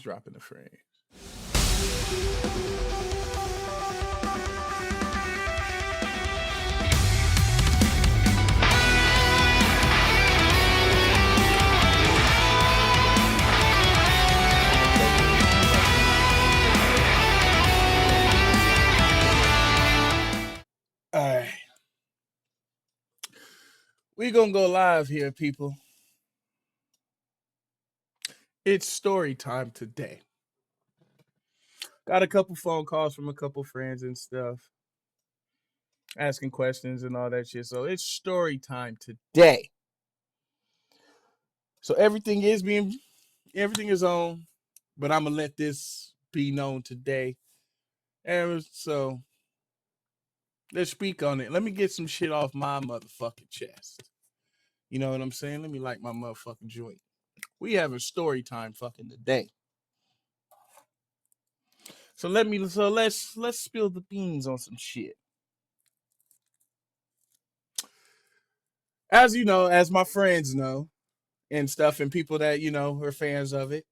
dropping the frames. All right. We gonna go live here, people. It's story time today. Got a couple phone calls from a couple friends and stuff, asking questions and all that shit. So it's story time today. So everything is on, but I'm gonna let this be known today. And so let's speak on it. Let me get some shit off my motherfucking chest. You know what I'm saying? Let me light my motherfucking joint. We have a story time fucking today. So let's spill the beans on some shit. As you know, as my friends know and stuff, and people that you know are fans of it,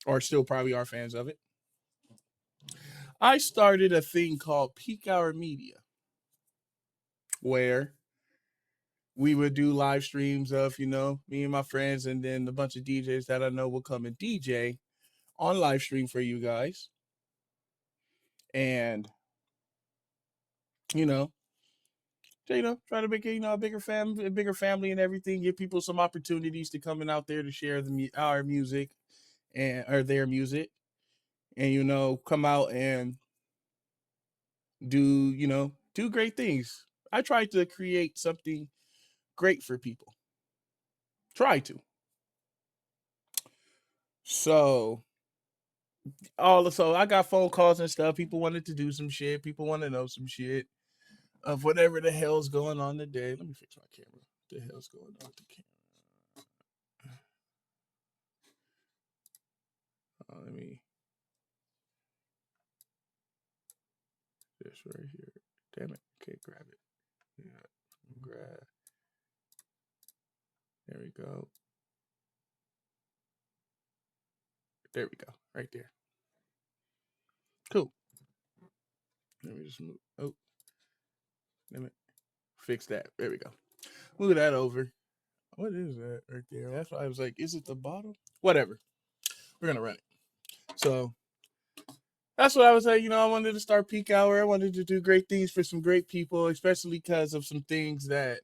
or still probably are fans of it, I started a thing called Peak Hour Media, where we would do live streams of, you know, me and my friends, and then a bunch of DJs that I know will come and DJ on live stream for you guys. And, you know, try to make it, a bigger family and everything, give people some opportunities to coming out there to share our music or their music, and, come out and do great things. I try to create something great for people. Try to. So I got phone calls and stuff. People wanted to do some shit. People want to know some shit of whatever the hell's going on today. Let me fix my camera. What the hell's going on with the camera? Let me this right here. Damn it. Can't grab it. Yeah. Grab. There we go. There we go. Right there. Cool. Let me just move. Oh. Let me fix that. There we go. Move that over. What is that right there? That's why I was like, is it the bottom? Whatever. We're gonna run it. So that's what I was saying. I wanted to start Peak Hour. I wanted to do great things for some great people, especially because of some things that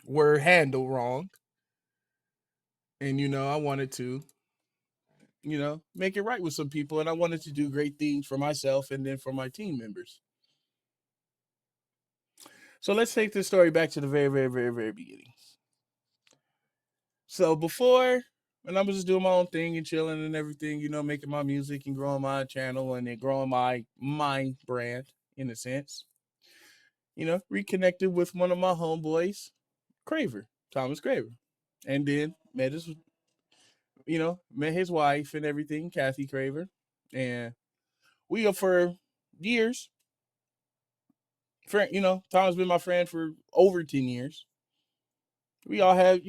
were handled wrong. And I wanted to, make it right with some people, and I wanted to do great things for myself and then for my team members. So let's take this story back to the very, very, very, very beginning. So before, when I was just doing my own thing and chilling and everything, making my music and growing my channel and then growing my brand in a sense, reconnected with one of my homeboys, Thomas Craver, and then met his wife and everything, Kathy Craver, and we for years. Friend, Tom's been my friend for over 10 years. We all have,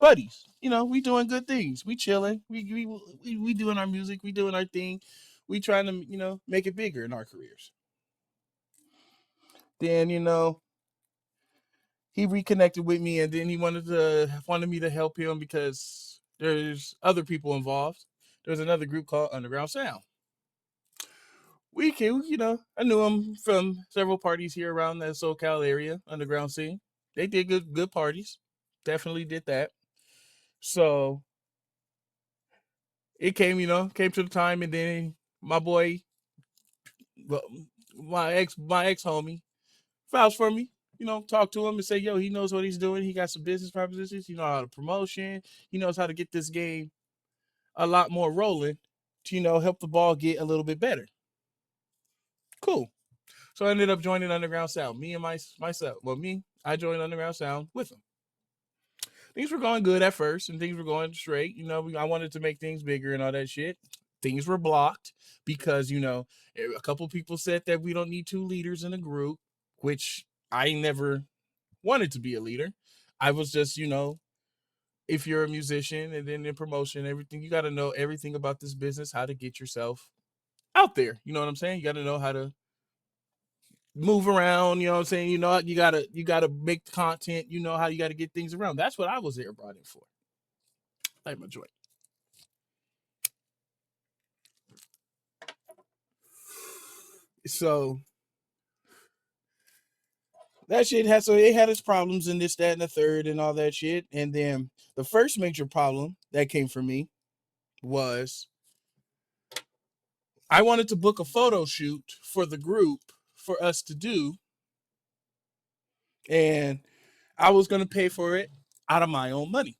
buddies. We doing good things. We chilling. We doing our music. We doing our thing. We trying to, make it bigger in our careers. Then, he reconnected with me, and then he wanted me to help him because there's other people involved. There's another group called Underground Sound. I knew him from several parties here around the SoCal area, underground scene. They did good parties. Definitely did that. So it came to the time, and then my boy, my ex homie, vouched for me. Talk to him and say, yo, he knows what he's doing. He got some business propositions. He knows how to promotion. He knows how to get this game a lot more rolling to, help the ball get a little bit better. Cool. So I ended up joining Underground Sound. Me and myself. Well, I joined Underground Sound with him. Things were going good at first, and things were going straight. I wanted to make things bigger and all that shit. Things were blocked because, a couple people said that we don't need 2 leaders in a group, which I never wanted to be a leader. I was just, if you're a musician, and then in promotion, everything, you got to know everything about this business, how to get yourself out there. You know what I'm saying? You got to know how to move around. You know what I'm saying? You gotta make content. You know how you got to get things around. That's what I was there brought in for. Like my joint. So that shit had, so it had its problems and this, that, and the third, and all that shit. And then the first major problem that came for me was I wanted to book a photo shoot for the group for us to do, and I was going to pay for it out of my own money.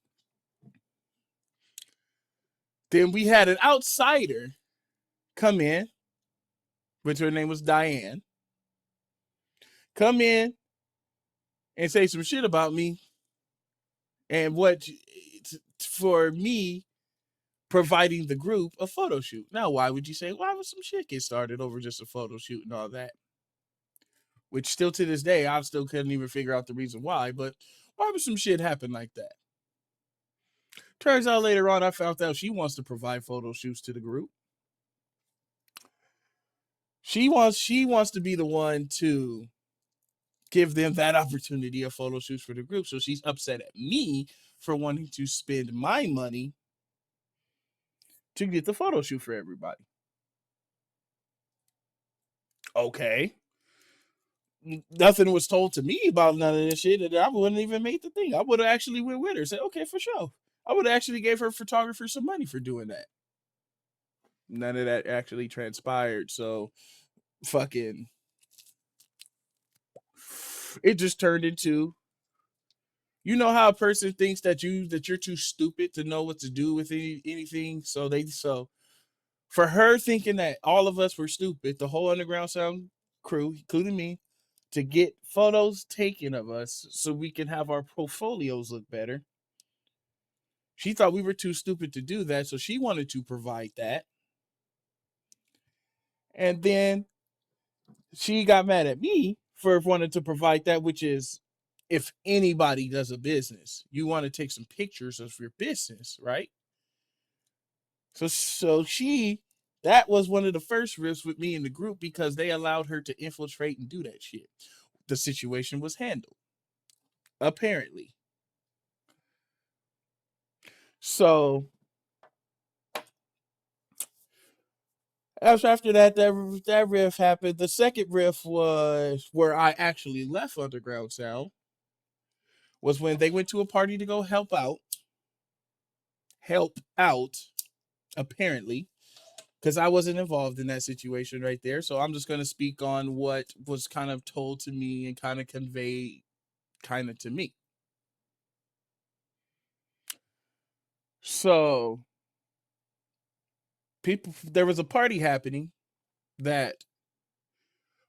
Then we had an outsider come in, which her name was Diane, come in and say some shit about me and what for me providing the group a photo shoot. Now, why would you say, why would some shit get started over just a photo shoot and all that? Which still to this day, I still couldn't even figure out the reason why, but why would some shit happen like that? Turns out later on, I found out she wants to provide photo shoots to the group. She wants to be the one to give them that opportunity of photo shoots for the group. So she's upset at me for wanting to spend my money to get the photo shoot for everybody. Okay. Nothing was told to me about none of this shit, and I wouldn't even make the thing. I would have actually went with her, said, okay, for sure. I would have actually gave her photographer some money for doing that. None of that actually transpired. So fucking it just turned into, you know how a person thinks that you're too stupid to know what to do with anything. So for her thinking that all of us were stupid, the whole Underground Sound crew, including me, to get photos taken of us so we can have our portfolios look better. She thought we were too stupid to do that, so she wanted to provide that. And then she got mad at me for wanting to provide that, which is, if anybody does a business, you want to take some pictures of your business, right? So that was one of the first rifts with me in the group because they allowed her to infiltrate and do that shit. The situation was handled, apparently. So after that riff happened, the second riff was where I actually left Underground Sound. Was when they went to a party to go help out, apparently, because I wasn't involved in that situation right there. So I'm just going to speak on what was kind of told to me and kind of conveyed kind of to me. So there was a party happening that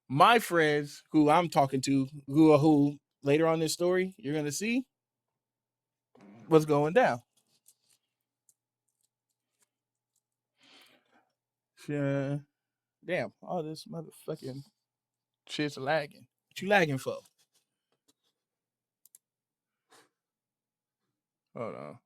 my friends who I'm talking to, who later on this story you're going to see what's going down. Damn, all this motherfucking shit's lagging. What you lagging for? Hold on.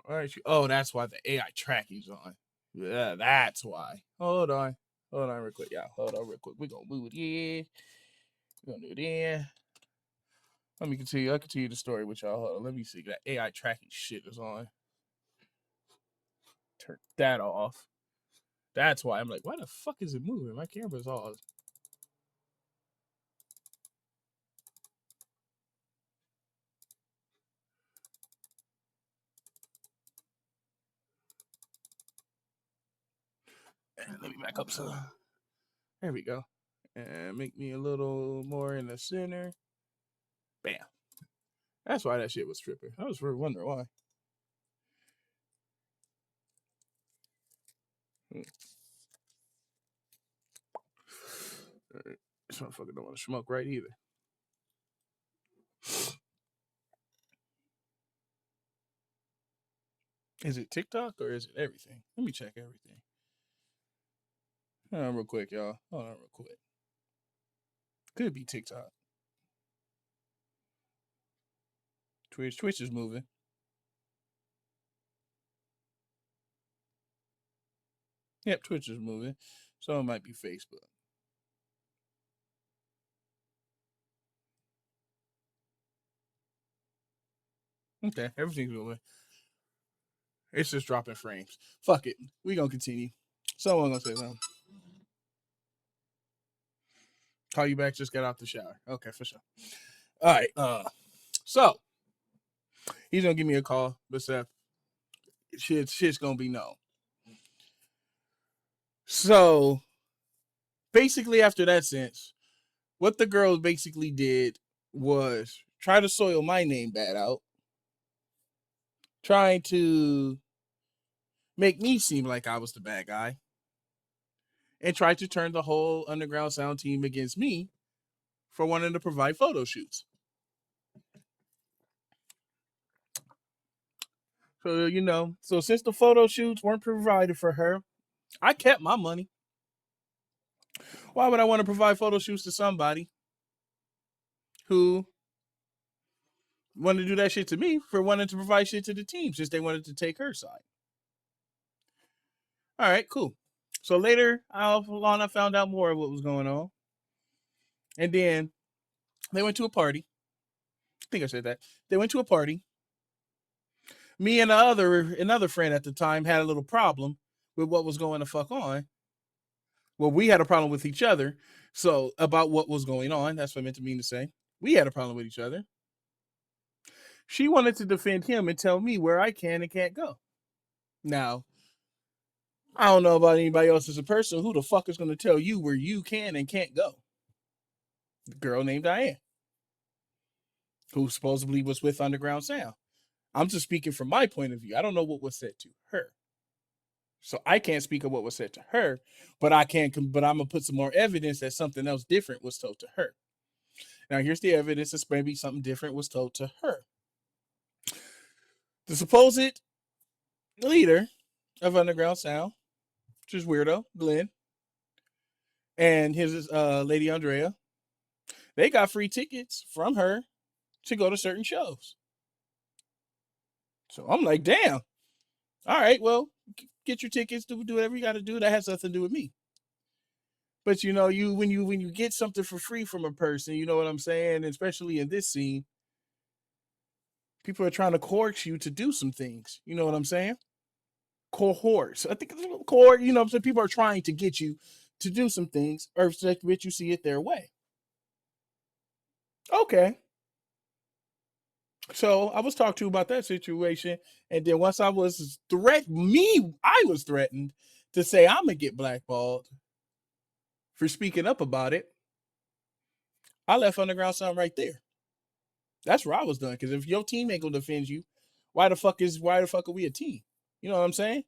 All right. Oh, that's why the AI tracking's on. Yeah, that's why. Hold on. Hold on real quick, y'all. Hold on real quick. We're gonna move it in. We're gonna do it in. Let me continue. I'll continue the story with y'all. Hold on. Let me see. That AI tracking shit is on. Turn that off. That's why I'm like, why the fuck is it moving? My camera's off. Let me back up some. There we go. And make me a little more in the center. Bam. That's why that shit was tripping. I was wondering why. This motherfucker don't want to smoke right either. Is it TikTok or is it everything? Let me check everything. Hold on real quick, y'all. Hold on real quick. Could be TikTok. Twitch. Twitch is moving. Yep, Twitch is moving. So it might be Facebook. Okay, everything's moving. It's just dropping frames. Fuck it. We gonna continue. Someone gonna say something. Call you back. Just got out the shower. Okay, for sure. All right. So he's gonna give me a call, but Seth, shit's gonna be known. So basically, after that sense, what the girls basically did was try to soil my name bad out, trying to make me seem like I was the bad guy, and tried to turn the whole Underground Sound team against me for wanting to provide photo shoots. So since the photo shoots weren't provided for her, I kept my money. Why would I want to provide photo shoots to somebody who wanted to do that shit to me for wanting to provide shit to the team since they wanted to take her side? All right, cool. So later on, I found out more of what was going on. And then they went to a party. I think I said that. They went to a party. Me and another friend at the time had a little problem with what was going to fuck on. Well, we had a problem with each other. So about what was going on, that's what I meant to mean to say. We had a problem with each other. She wanted to defend him and tell me where I can and can't go. Now, I don't know about anybody else as a person. Who the fuck is going to tell you where you can and can't go? The girl named Diane, who supposedly was with Underground Sound. I'm just speaking from my point of view. I don't know what was said to her. So I can't speak of what was said to her, but I'm gonna put some more evidence that something else different was told to her. Now here's the evidence that maybe something different was told to her. The supposed leader of Underground Sound, which is weirdo, Glenn, and his lady Andrea, they got free tickets from her to go to certain shows. So I'm like, damn. All right, well, get your tickets, do whatever you got to do. That has nothing to do with me. But when you get something for free from a person, you know what I'm saying? Especially in this scene, people are trying to coerce you to do some things. You know what I'm saying? Cohorts. I think it's cohort. You know what I'm saying? People are trying to get you to do some things, or that you see it their way. Okay. So I was talked to about that situation, and then once I was I was threatened to say I'm gonna get blackballed for speaking up about it. I left Underground Sound right there. That's where I was done. Because if your team ain't gonna defend you, why the fuck are we a team? You know what I'm saying?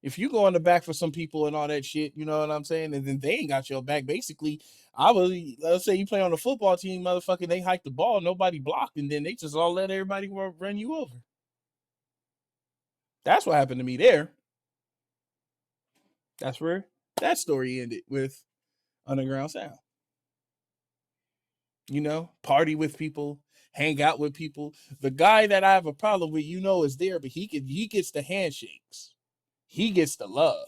If you go on the back for some people and all that shit, you know what I'm saying, and then they ain't got your back. Basically, let's say you play on a football team, motherfucker, they hike the ball, nobody blocked, and then they just all let everybody run you over. That's what happened to me there. That's where that story ended with Underground Sound. Party with people, hang out with people. The guy that I have a problem with, is there, but he gets the handshakes. He gets the love.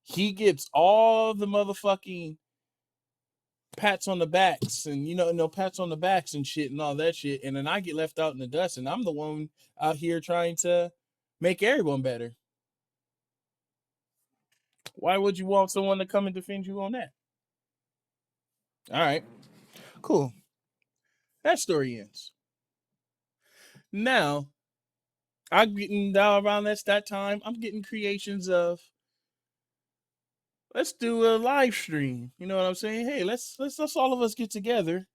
He gets all the motherfucking pats on the backs and pats on the backs and shit and all that shit. And then I get left out in the dust, and I'm the one out here trying to make everyone better. Why would you want someone to come and defend you on that? All right, cool. That story ends. Now, I'm getting down around that time. I'm getting creations of, let's do a live stream. You know what I'm saying? Hey, let's all of us get together.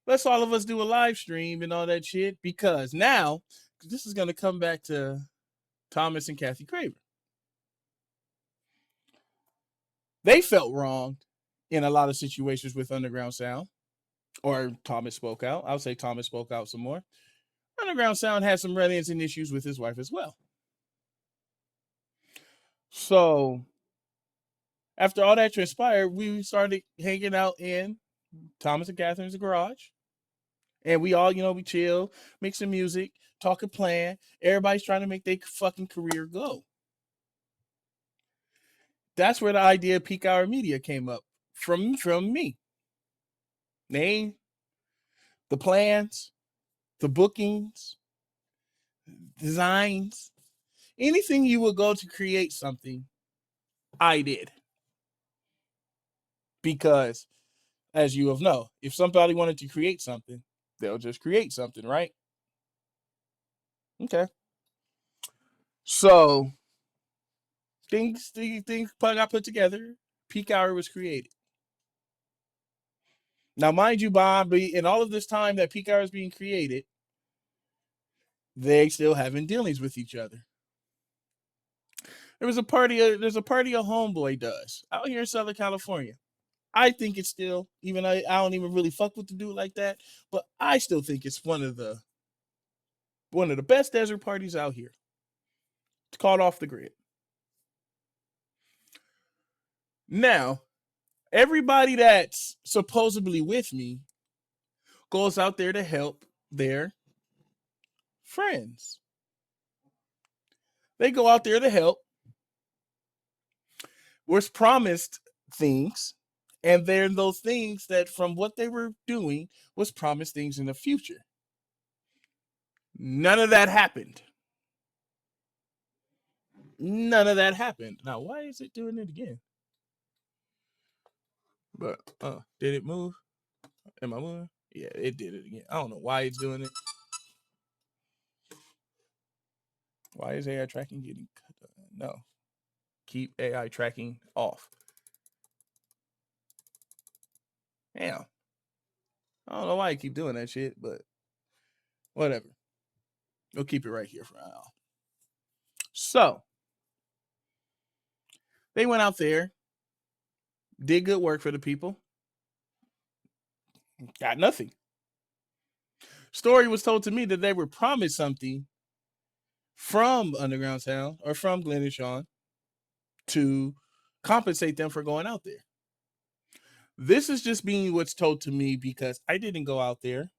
Let's all of us do a live stream and all that shit, because now this is gonna come back to Thomas and Kathy Craver. They felt wronged in a lot of situations with Underground Sound, or Thomas spoke out. I would say Thomas spoke out some more. Underground Sound had some run-ins and issues with his wife as well. So after all that transpired, we started hanging out in Thomas and Catherine's garage. And we all, we chill, make some music, talk a plan. Everybody's trying to make their fucking career go. That's where the idea of Peak Hour Media came up from me. Name, the plans, the bookings, designs, anything you would go to create something, I did. Because, as you have know, if somebody wanted to create something, they'll just create something, right? Okay. So things got put together. Peak Hour was created. Now, mind you, Bob, in all of this time that Peak Hour is being created, they still having dealings with each other. There's a party a homeboy does out here in Southern California. I think it's still, even I don't even really fuck with the dude like that, but I still think it's one of the best desert parties out here. It's called Off the Grid. Now, everybody that's supposedly with me goes out there to help their friends. They go out there to help. Was promised things, and then those things that from what they were doing was promised things in the future. None of that happened. None of that happened. Now, why is it doing it again? But did it move? Am I moving? Yeah, it did it again. I don't know why it's doing it. Why is AI tracking getting cut? No. Keep AI tracking off. Damn. I don't know why I keep doing that shit, but whatever. We'll keep it right here for now. So, they went out there, did good work for the people, got nothing. Story was told to me that they were promised something from Underground Sound or from Glenn and Sean to compensate them for going out there. This is just being what's told to me because I didn't go out there.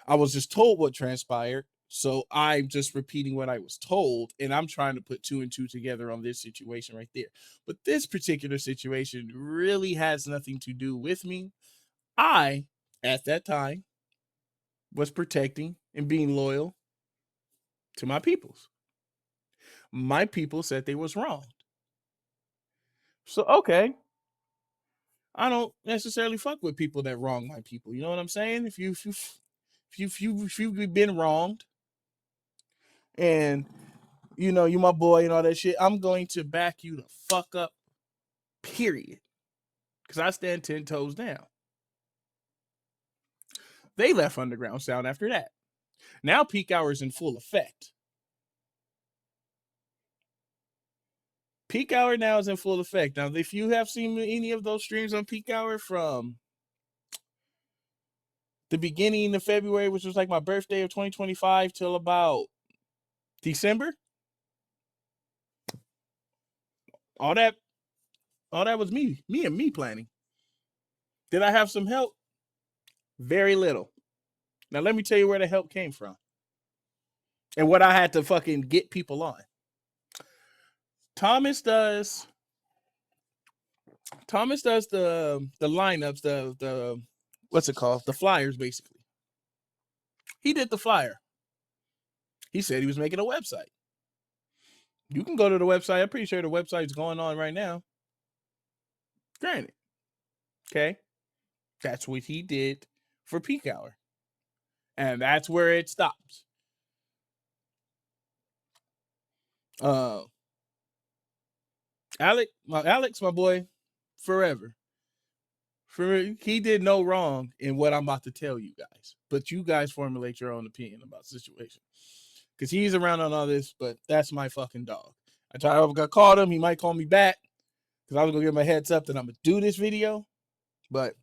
I was just told what transpired. So I'm just repeating what I was told, and I'm trying to put two and two together on this situation right there. But this particular situation really has nothing to do with me. I, at that time, was protecting and being loyal to my peoples. My people said they was wrong. So, okay, I don't necessarily fuck with people that wrong my people. You know what I'm saying? If you've been wronged, and you my boy and all that shit, I'm going to back you the fuck up. Period. Because I stand 10 toes down. They left Underground Sound after that. Now Peak Hour is in full effect. Peak Hour now is in full effect. Now, if you have seen any of those streams on Peak Hour from the beginning of February, which was like my birthday of 2025, till about December, all that was me and me planning. Did I have some help? Very little. Now let me tell you where the help came from and what I had to fucking get people on. Thomas does the lineups, the what's it called? The flyers, basically. He did the flyer. He said he was making a website. You can go to the website. I'm pretty sure the website's going on right now. Granted. Okay. That's what he did for Peak Hour. And that's where it stops. Alex, my boy, forever. He did no wrong in what I'm about to tell you guys. But you guys formulate your own opinion about the situation. Because he's around on all this, but that's my fucking dog. I called him. He might call me back. Because I was going to give him a heads up that I'm going to do this video. But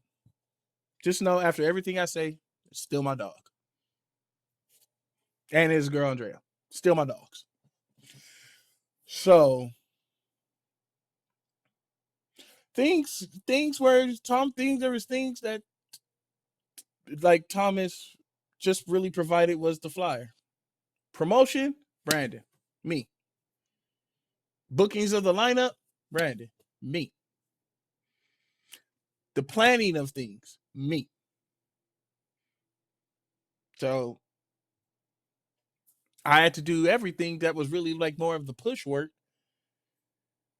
just know, after everything I say, it's still my dog. And his girl, Andrea. Still my dogs. So, there was things that like Thomas just really provided was the flyer. Promotion, Brandon, me. Bookings of the lineup, Brandon, me. The planning of things, me. So I had to do everything that was really like more of the push work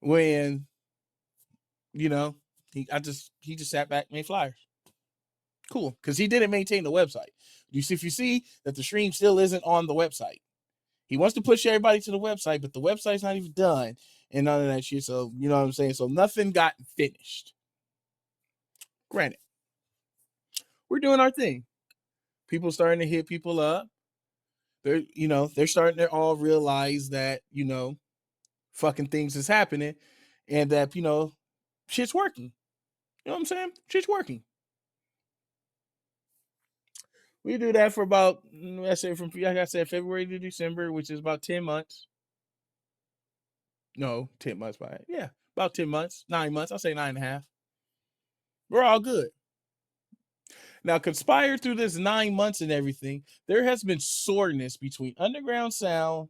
when, you know, he just sat back, made flyers. Cool. Because he didn't maintain the website. If you see that the stream still isn't on the website. He wants to push everybody to the website, but the website's not even done and none of that shit. So, you know what I'm saying? So nothing got finished. Granted, we're doing our thing. People starting to hit people up. They're starting to all realize that, fucking things is happening and that, shit's working. You know what I'm saying? Shit's working. We do that for about, like I said, February to December, which is about 10 months. No, 10 months by it. Yeah, about 10 months, 9 months. I'll say 9.5. We're all good. Now, conspired through this 9 months and everything, there has been soreness between Underground Sound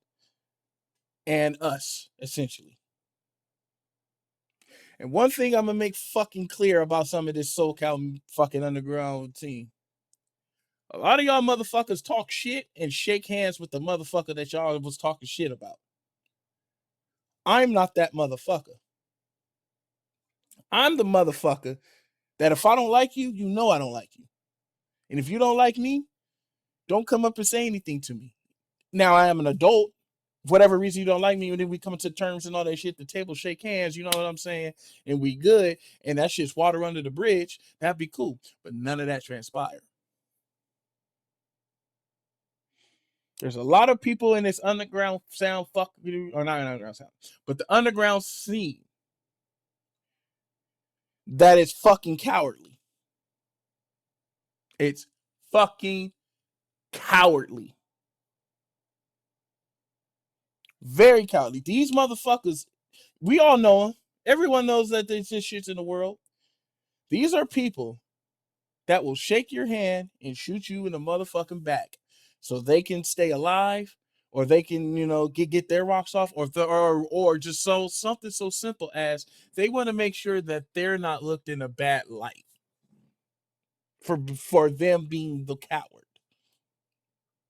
and us, essentially. And one thing I'm going to make fucking clear about some of this SoCal fucking underground team. A lot of y'all motherfuckers talk shit and shake hands with the motherfucker that y'all was talking shit about. I'm not that motherfucker. I'm the motherfucker that if I don't like you, you know I don't like you. And if you don't like me, don't come up and say anything to me. Now, I am an adult. For whatever reason you don't like me, and then we come to terms and all that shit, the table shake hands, you know what I'm saying? And we good, and that shit's water under the bridge, that'd be cool. But none of that transpired. There's a lot of people in this underground sound or not underground sound, but the underground scene that is fucking cowardly. It's fucking cowardly. Very cowardly. These motherfuckers, we all know them. Everyone knows that there's this shit in the world. These are people that will shake your hand and shoot you in the motherfucking back so they can stay alive, or they can, get their rocks off, or just something so simple as they want to make sure that they're not looked in a bad light for them being the coward,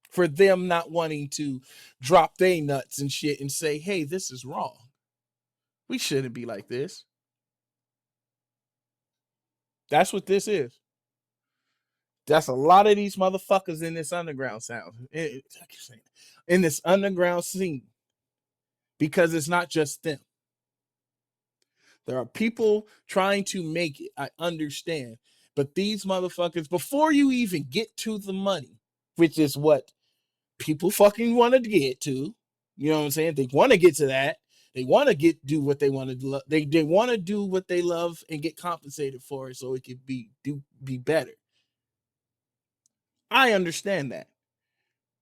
for them not wanting to drop their nuts and shit and say, hey, this is wrong. We shouldn't be like this. That's what this is. That's a lot of these motherfuckers in this underground sound. In this underground scene. Because it's not just them. There are people trying to make it. I understand. But these motherfuckers, before you even get to the money, which is what people fucking want to get to, you know what I'm saying? They want to get to that. They want to do what they want to do. They want to do what they love and get compensated for it so it could be better. I understand that.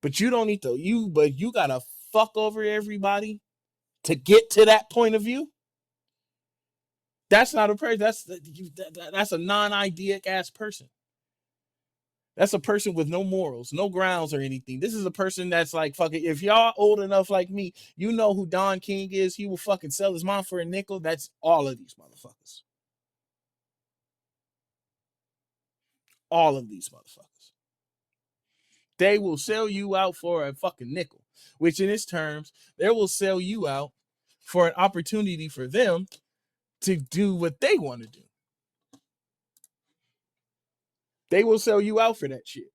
But you don't need to, you gotta fuck over everybody to get to that point of view. That's not a person. That's a non-ideic ass person. That's a person with no morals, no grounds or anything. This is a person that's like, fucking, if y'all old enough like me, you know who Don King is. He will fucking sell his mom for a nickel. That's all of these motherfuckers. All of these motherfuckers. They will sell you out for a fucking nickel, which in its terms, they will sell you out for an opportunity for them to do what they want to do. They will sell you out for that shit.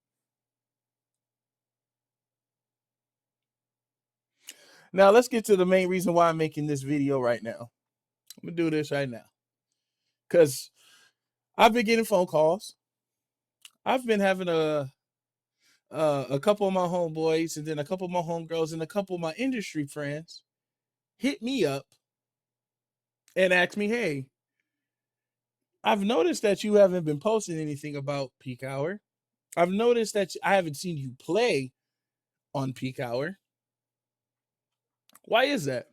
Now, let's get to the main reason why I'm making this video right now. I'm going to do this right now. Because I've been getting phone calls. I've been having a couple of my homeboys and then a couple of my homegirls and a couple of my industry friends hit me up and ask me, hey, I've noticed that you haven't been posting anything about Peak Hour. I've noticed that I haven't seen you play on Peak Hour. Why is that?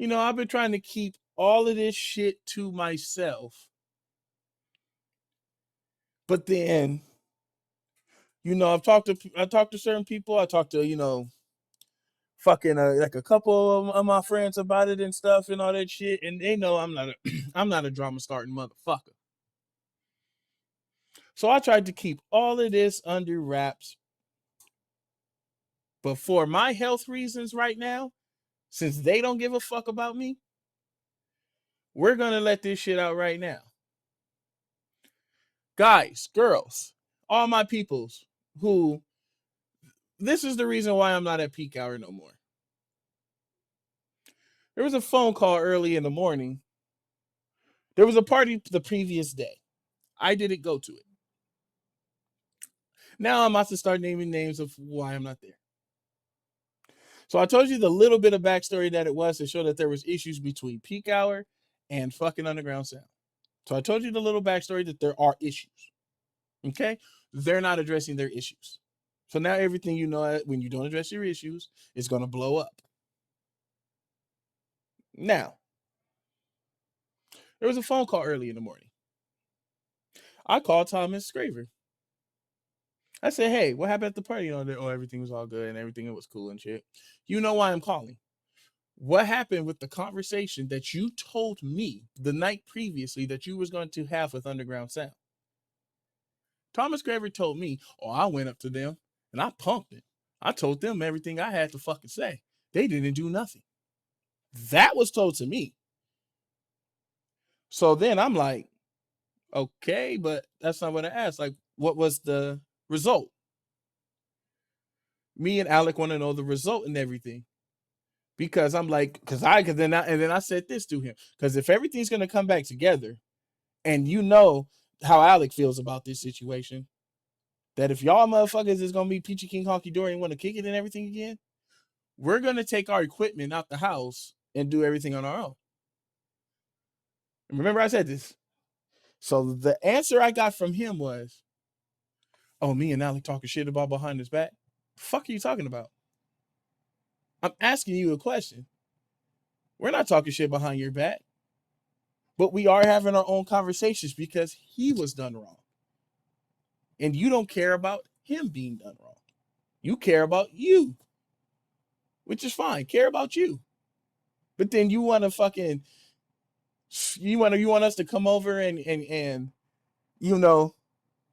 I've been trying to keep all of this shit to myself But then, I talked to certain people. I talked to, fucking like a couple of my friends about it and stuff and all that shit, and they know I'm not a I'm not a drama starting motherfucker. So I tried to keep all of this under wraps. But for my health reasons right now, since they don't give a fuck about me, we're gonna let this shit out right now. Guys, girls, all my peoples who this is the reason why I'm not at peak hour no more. There was a phone call early in the morning. There was a party the previous day. I didn't go to it. Now I'm about to start naming names of why I'm not there. So I told you the little bit of backstory that it was to show that there was issues between peak hour and fucking underground sound. So I told you the little backstory that there are issues. Okay? They're not addressing their issues. So now everything you know when you don't address your issues is going to blow up. Now, there was a phone call early in the morning. I called Thomas Scraver. I said, hey, what happened at the party? Everything was all good and everything was cool and shit. You know why I'm calling. What happened with the conversation that you told me the night previously that you was going to have with Underground Sound? Thomas Graver told me, I went up to them and I pumped it. I told them everything I had to fucking say. They didn't do nothing. That was told to me. So then I'm like, okay, but that's not what I asked. Like, what was the result? Me and Alec want to know the result and everything. Because I'm like, then I said this to him. Because if everything's gonna come back together, and you know how Alec feels about this situation, that if y'all motherfuckers is gonna be Peachy King Honky Dory and want to kick it and everything again, we're gonna take our equipment out the house and do everything on our own. And remember, I said this. So the answer I got from him was, "Oh, me and Alec talking shit about behind his back. The fuck are you talking about? I'm asking you a question. We're not talking shit behind your back, but we are having our own conversations because he was done wrong, and you don't care about him being done wrong. You care about you, which is fine. Care about you, but then you want to fucking you want us to come over and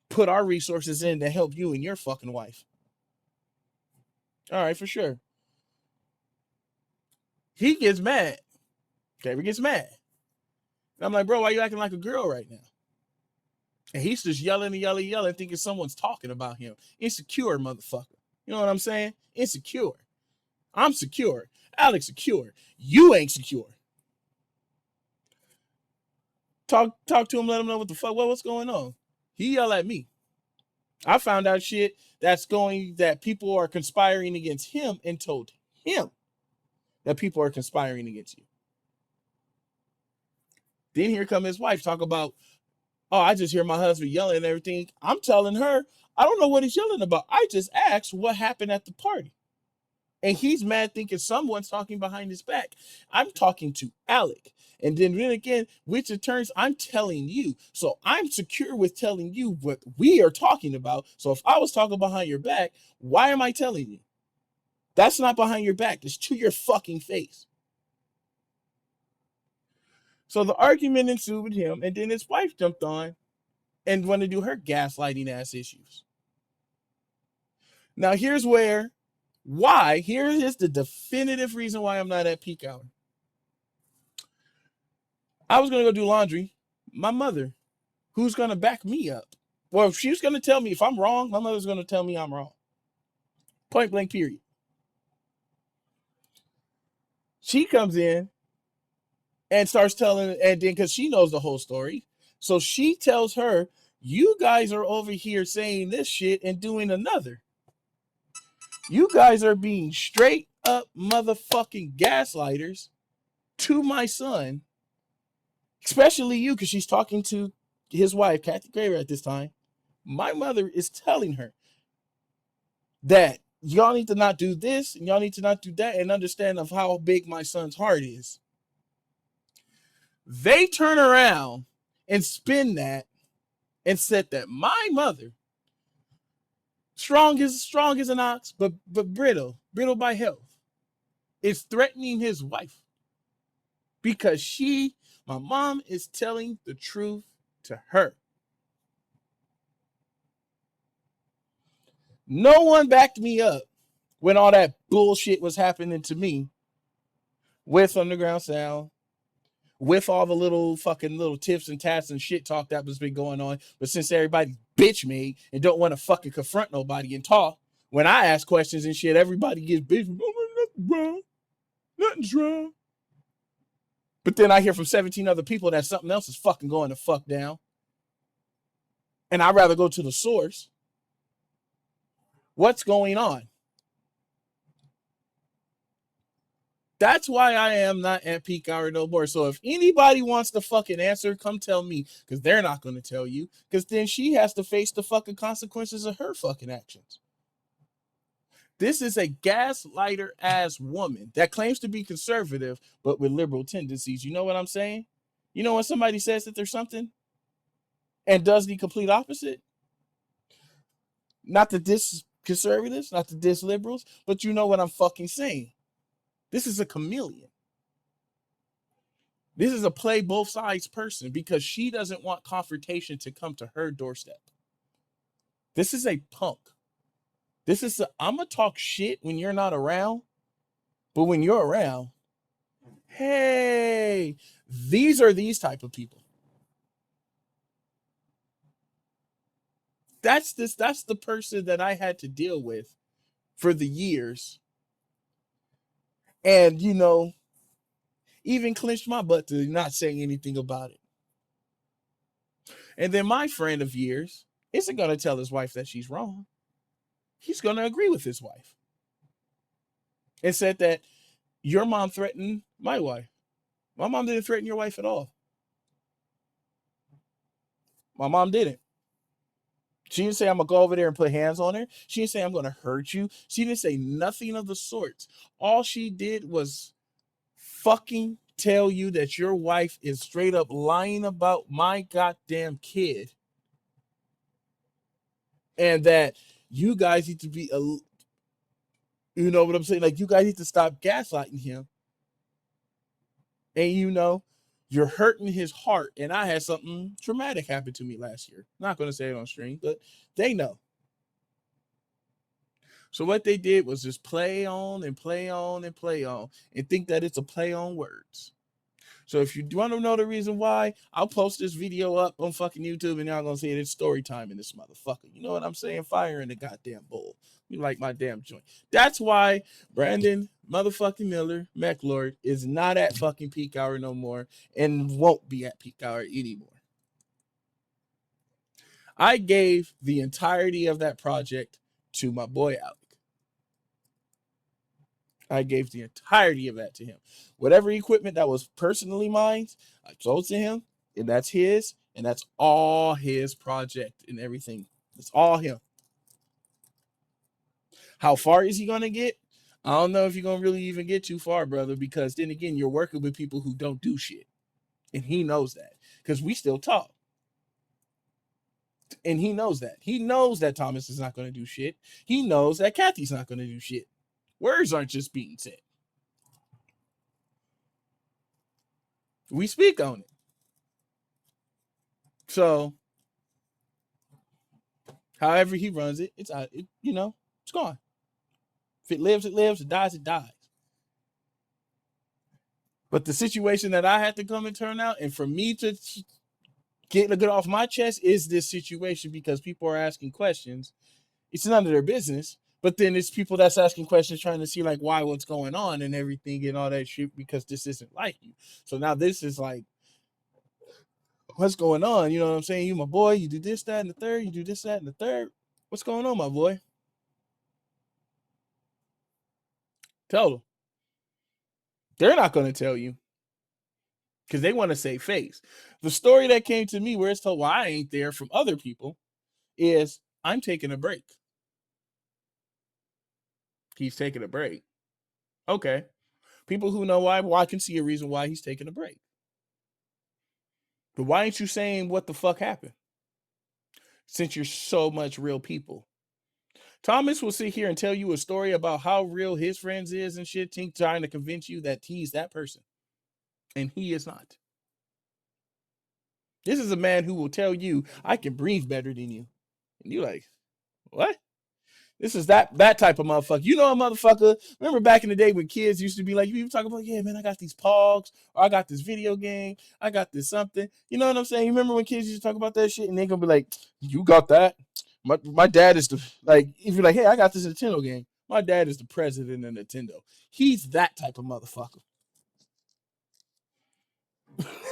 put our resources in to help you and your fucking wife. All right, for sure." He gets mad. Trevor gets mad. And I'm like, bro, why are you acting like a girl right now? And he's just yelling and yelling and yelling, thinking someone's talking about him. Insecure, motherfucker. You know what I'm saying? Insecure. I'm secure. Alex secure. You ain't secure. Talk to him, let him know what the fuck, what's going on. He yelled at me. I found out shit that people are conspiring against him and told him that people are conspiring against you. Then here come his wife talk about, I just hear my husband yelling and everything. I'm telling her, I don't know what he's yelling about. I just asked what happened at the party. And he's mad thinking someone's talking behind his back. I'm talking to Alec. And then again, which it turns, I'm telling you. So I'm secure with telling you what we are talking about. So if I was talking behind your back, why am I telling you? That's not behind your back. It's to your fucking face. So the argument ensued with him, and then his wife jumped on and wanted to do her gaslighting ass issues. Now here's here is the definitive reason why I'm not at peak hour. I was going to go do laundry. My mother, who's going to back me up. Well, if she's going to tell me if I'm wrong, my mother's going to tell me I'm wrong. Point blank, period. She comes in and starts telling, and then because she knows the whole story, so she tells her, you guys are over here saying this shit and doing another. You guys are being straight up motherfucking gaslighters to my son, especially you, because she's talking to his wife, Kathy Graver, at this time. My mother is telling her that y'all need to not do this and y'all need to not do that and understand of how big my son's heart is. They turn around and spin that and said that my mother, strong as an ox, but brittle by health, is threatening his wife because my mom is telling the truth to her. No one backed me up when all that bullshit was happening to me with Underground Sound, with all the little tips and tats and shit talk that was been going on. But since everybody's bitch made and don't want to fucking confront nobody and talk, when I ask questions and shit, everybody gets bitch. Nothing's wrong. Nothing's wrong. But then I hear from 17 other people that something else is fucking going to fuck down. And I'd rather go to the source. What's going on? That's why I am not at peak hour no more. So if anybody wants to fucking answer, come tell me, because they're not going to tell you, because then she has to face the fucking consequences of her fucking actions. This is a gaslighter ass woman that claims to be conservative, but with liberal tendencies. You know what I'm saying? You know when somebody says that there's something and does the complete opposite? Not to diss conservatives, not to diss liberals, but you know what I'm fucking saying. This is a chameleon. This is a play both sides person because she doesn't want confrontation to come to her doorstep. This is a punk. I'm going to talk shit when you're not around, but when you're around, hey, these are these type of people. That's the person that I had to deal with for the years. And, even clenched my butt to not saying anything about it. And then my friend of years isn't going to tell his wife that she's wrong. He's going to agree with his wife. And said that your mom threatened my wife. My mom didn't threaten your wife at all. My mom didn't. She didn't say I'm going to go over there and put hands on her. She didn't say I'm going to hurt you. She didn't say nothing of the sorts. All she did was fucking tell you that your wife is straight up lying about my goddamn kid. And that you guys need to be, you know what I'm saying? Like, you guys need to stop gaslighting him. And you're hurting his heart. And I had something traumatic happen to me last year. Not going to say it on stream, but they know. So what they did was just play on and play on and play on and think that it's a play on words. So if you want to know the reason why, I'll post this video up on fucking YouTube and y'all gonna see it. It's story time in this motherfucker. You know what I'm saying? Fire in the goddamn bowl. You like my damn joint. That's why Brandon motherfucking Miller, Mech Lord, is not at fucking peak hour no more and won't be at peak hour anymore. I gave the entirety of that project to my boy Alec. I gave the entirety of that to him. Whatever equipment that was personally mine, I sold to him, and that's his, and that's all his project and everything. It's all him. How far is he going to get? I don't know if you're going to really even get too far, brother, because then again, you're working with people who don't do shit. And he knows that because we still talk. And he knows that. He knows that Thomas is not going to do shit. He knows that Kathy's not going to do shit. Words aren't just being said. We speak on it. So, however he runs it, it's gone. If it lives, it lives. It dies, it dies. But the situation that I had to come and turn out, and for me to get off my chest, is this situation because people are asking questions. It's none of their business. But then it's people that's asking questions trying to see like why, what's going on and everything and all that shit because this isn't like you. So now this is like, what's going on? You know what I'm saying? You my boy, you do this, that, and the third. You do this, that, and the third. What's going on, my boy? Tell them. They're not going to tell you because they want to save face. The story that came to me where it's told why I ain't there from other people is I'm taking a break. He's taking a break. Okay. People who know why, well, I can see a reason why he's taking a break. But why ain't you saying what the fuck happened? since you're so much real people. Thomas will sit here and tell you a story about how real his friends is and shit, trying to convince you that he's that person. And he is not. This is a man who will tell you, I can breathe better than you. And you're like, what? This is that type of motherfucker. You know a motherfucker. Remember back in the day when kids used to be like, you talk about, yeah, man, I got these pogs, or I got this video game, I got this something. You know what I'm saying? You remember when kids used to talk about that shit and they're gonna be like, you got that? My dad is the, like, if you're like, hey, I got this Nintendo game. My dad is the president of Nintendo. He's that type of motherfucker.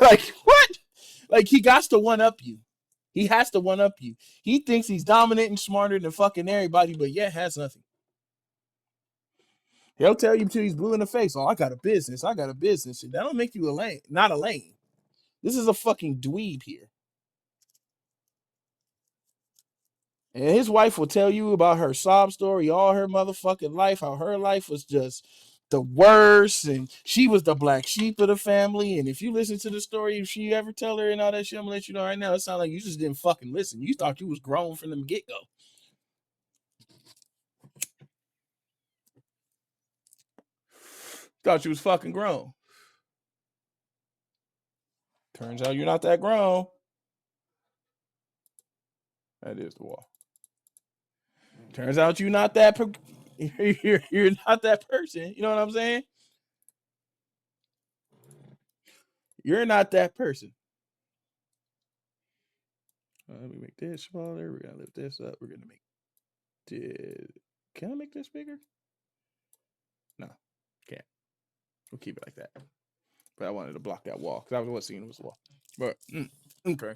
Like, what? Like, he got to one up you. He has to one up you. He thinks he's dominant and smarter than fucking everybody, but yet has nothing. He'll tell you till he's blue in the face. Oh, I got a business. I got a business. That don't make you a lame, not a lame. This is a fucking dweeb here. And his wife will tell you about her sob story, all her motherfucking life, how her life was just the worst, and she was the black sheep of the family. And if you listen to the story, if she ever tell her and all that shit, I'm gonna let you know right now, it sounds like you just didn't fucking listen. You thought you was grown from the get-go. Thought you was fucking grown. Turns out you're not that grown. That is the wall. Turns out you're not that you're not that person. You know what I'm saying? You're not that person. Let me make this smaller. We're gonna lift this up. We're gonna make this. Can I make this bigger? No, can't. We'll keep it like that. But I wanted to block that wall because I was seeing it was the wall. But okay.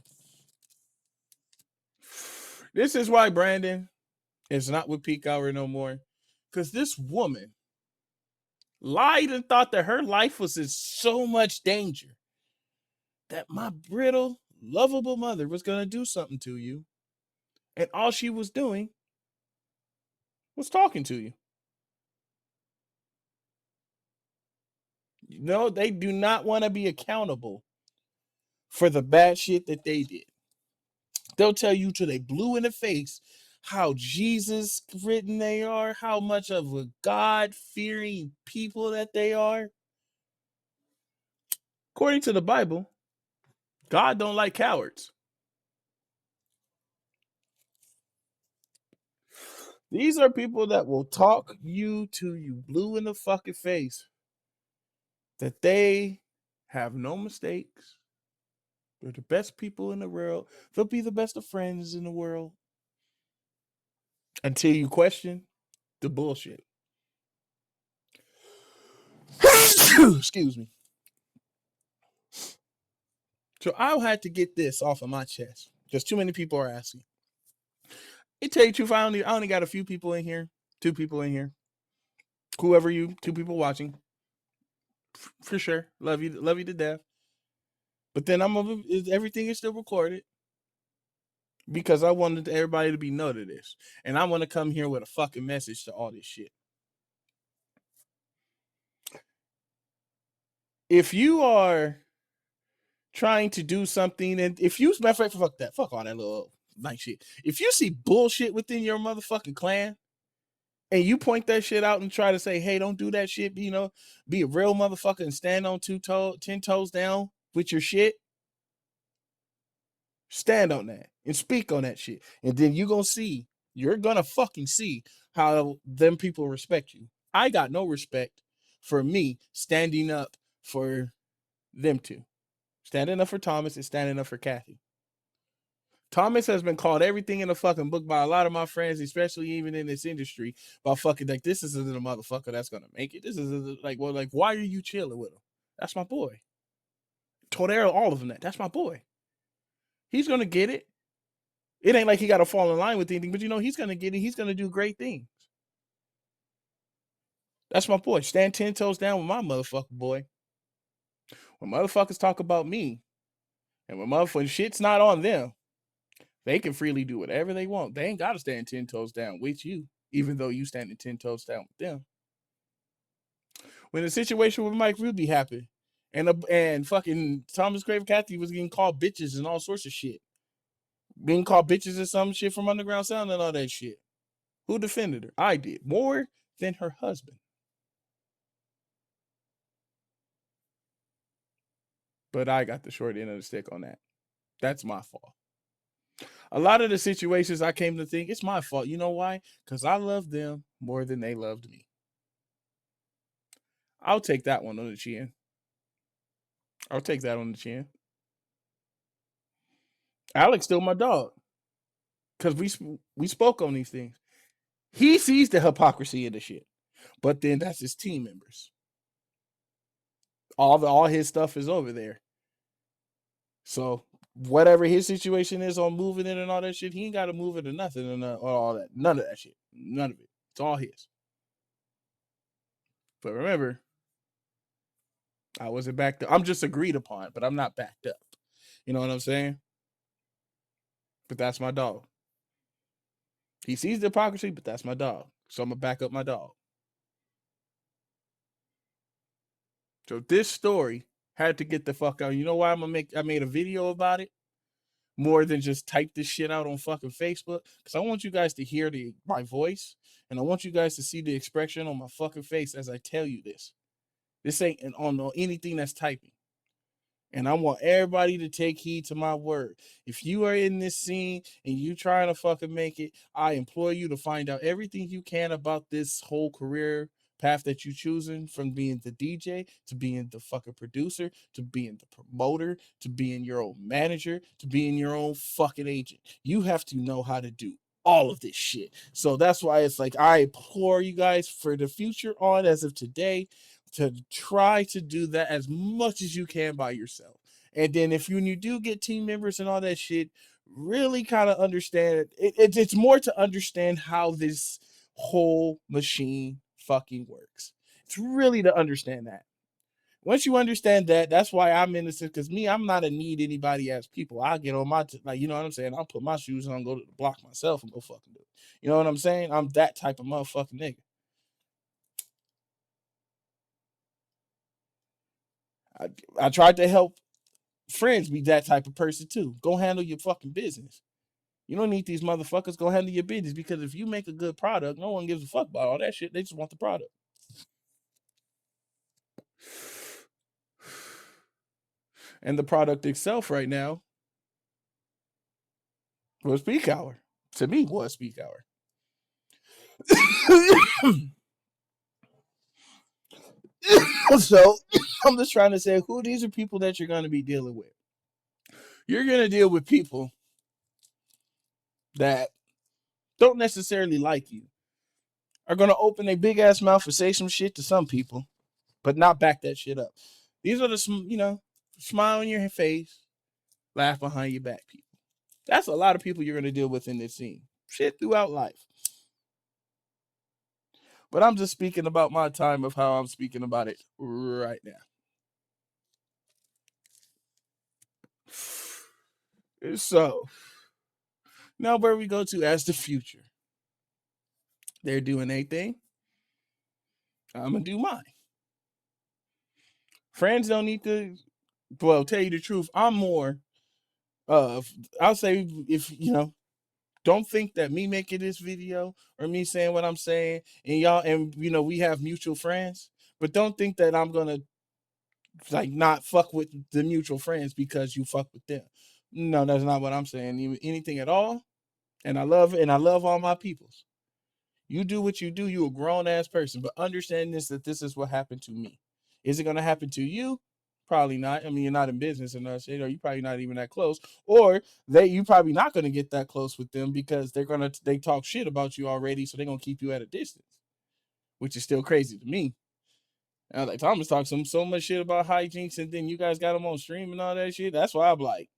This is why Brandon is not with Peak Hour no more. Because this woman lied and thought that her life was in so much danger that my brittle, lovable mother was going to do something to you. And all she was doing was talking to you. No, they do not want to be accountable for the bad shit that they did. They'll tell you till they blue in the face how Jesus written they are, how much of a God-fearing people that they are. According to the Bible, God don't like cowards. These are people that will talk you to you blue in the fucking face that they have no mistakes. They're the best people in the world. They'll be the best of friends in the world until you question the bullshit. Excuse me. So I had to get this off of my chest because too many people are asking. It tell you truth, I only got a few people in here, 2 people in here. Whoever you, 2 people watching, for sure. Love you to death. But then everything is still recorded because I wanted everybody to be know to this, and I want to come here with a fucking message to all this shit. If you are trying to do something, and if you, matter of fact, fuck all that little nice shit. If you see bullshit within your motherfucking clan, and you point that shit out and try to say, hey, don't do that shit, be a real motherfucker and stand on 10 toes down with your shit, stand on that and speak on that shit. And then you're gonna fucking see how them people respect you. I got no respect for me standing up for them two. Standing up for Thomas and standing up for Kathy. Thomas has been called everything in the fucking book by a lot of my friends, especially even in this industry, about fucking like, this isn't a motherfucker that's gonna make it. This is like, well, like, why are you chilling with him? That's my boy. Todero, all of them, that's my boy. He's gonna get it. It ain't like he got to fall in line with anything, but he's gonna get it. He's gonna do great things. That's my boy. Stand 10 toes down with my motherfucker boy. When motherfuckers talk about me, and when shit's not on them, they can freely do whatever they want. They ain't got to stand 10 toes down with you, even though you standing 10 toes down with them. When the situation with Mike Ruby happened, and fucking Thomas Grave Cathy was getting called bitches and all sorts of shit, being called bitches or some shit from Underground Sound and all that shit. Who defended her? I did. More than her husband. But I got the short end of the stick on that. That's my fault. A lot of the situations I came to think it's my fault. You know why? Because I love them more than they loved me. I'll take that one on the chin. I'll take that on the chin. Alex still my dog. Because we spoke on these things. He sees the hypocrisy of the shit. But then that's his team members. All his stuff is over there. So whatever his situation is on moving it and all that shit, he ain't got to move it or nothing and all that. None of that shit. None of it. It's all his. But remember, I wasn't backed up. I'm just agreed upon, but I'm not backed up. You know what I'm saying? But that's my dog. He sees the hypocrisy, but that's my dog. So I'm going to back up my dog. So this story had to get the fuck out. You know why I made a video about it? More than just type this shit out on fucking Facebook. Because I want you guys to hear my voice. And I want you guys to see the expression on my fucking face as I tell you this. This ain't on anything that's typing. And I want everybody to take heed to my word. If you are in this scene and you trying to fucking make it, I implore you to find out everything you can about this whole career path that you're choosing, from being the DJ to being the fucking producer to being the promoter to being your own manager to being your own fucking agent. You have to know how to do all of this shit. So that's why it's like I implore you guys for the future on, as of today, to try to do that as much as you can by yourself. And then if you do get team members and all that shit, really kind of understand it. It's more to understand how this whole machine fucking works. It's really to understand that. Once you understand that, that's why I'm innocent. Because I'm not a need anybody as people. I'll get on my you know what I'm saying. I'll put my shoes on, go to the block myself, and go fucking do it. You know what I'm saying? I'm that type of motherfucking nigga. I tried to help friends be that type of person too. Go handle your fucking business. You don't need these motherfuckers. Go handle your business, because if you make a good product, no one gives a fuck about all that shit. They just want the product. And the product itself right now was peak hour. To me, was peak hour. So I'm just trying to say, who these are people that you're going to be dealing with. You're going to deal with people that don't necessarily like you, are going to open a big ass mouth and say some shit to some people, but not back that shit up. These are the, smile on your face, laugh behind your back people. That's a lot of people you're going to deal with in this scene. Shit throughout life. But I'm just speaking about my time of how I'm speaking about it right now. So, now where we go to as the future. They're doing a thing. I'm going to do mine. Friends don't need to, well, tell you the truth, I'm more I'll say, if, don't think that me making this video or me saying what I'm saying and y'all, and, we have mutual friends, but don't think that I'm going to like not fuck with the mutual friends because you fuck with them. No, that's not what I'm saying. Anything at all. And I love all my peoples. You do what you do. You a grown ass person, but understand that this is what happened to me. Is it going to happen to you? Probably not. I mean, you're not in business and that shit, or you probably not even that close, or you probably not going to get that close with them because they talk shit about you already, so they're going to keep you at a distance, which is still crazy to me. And like Thomas talks so much shit about hijinks, and then you guys got him on stream and all that shit. That's why I'm like,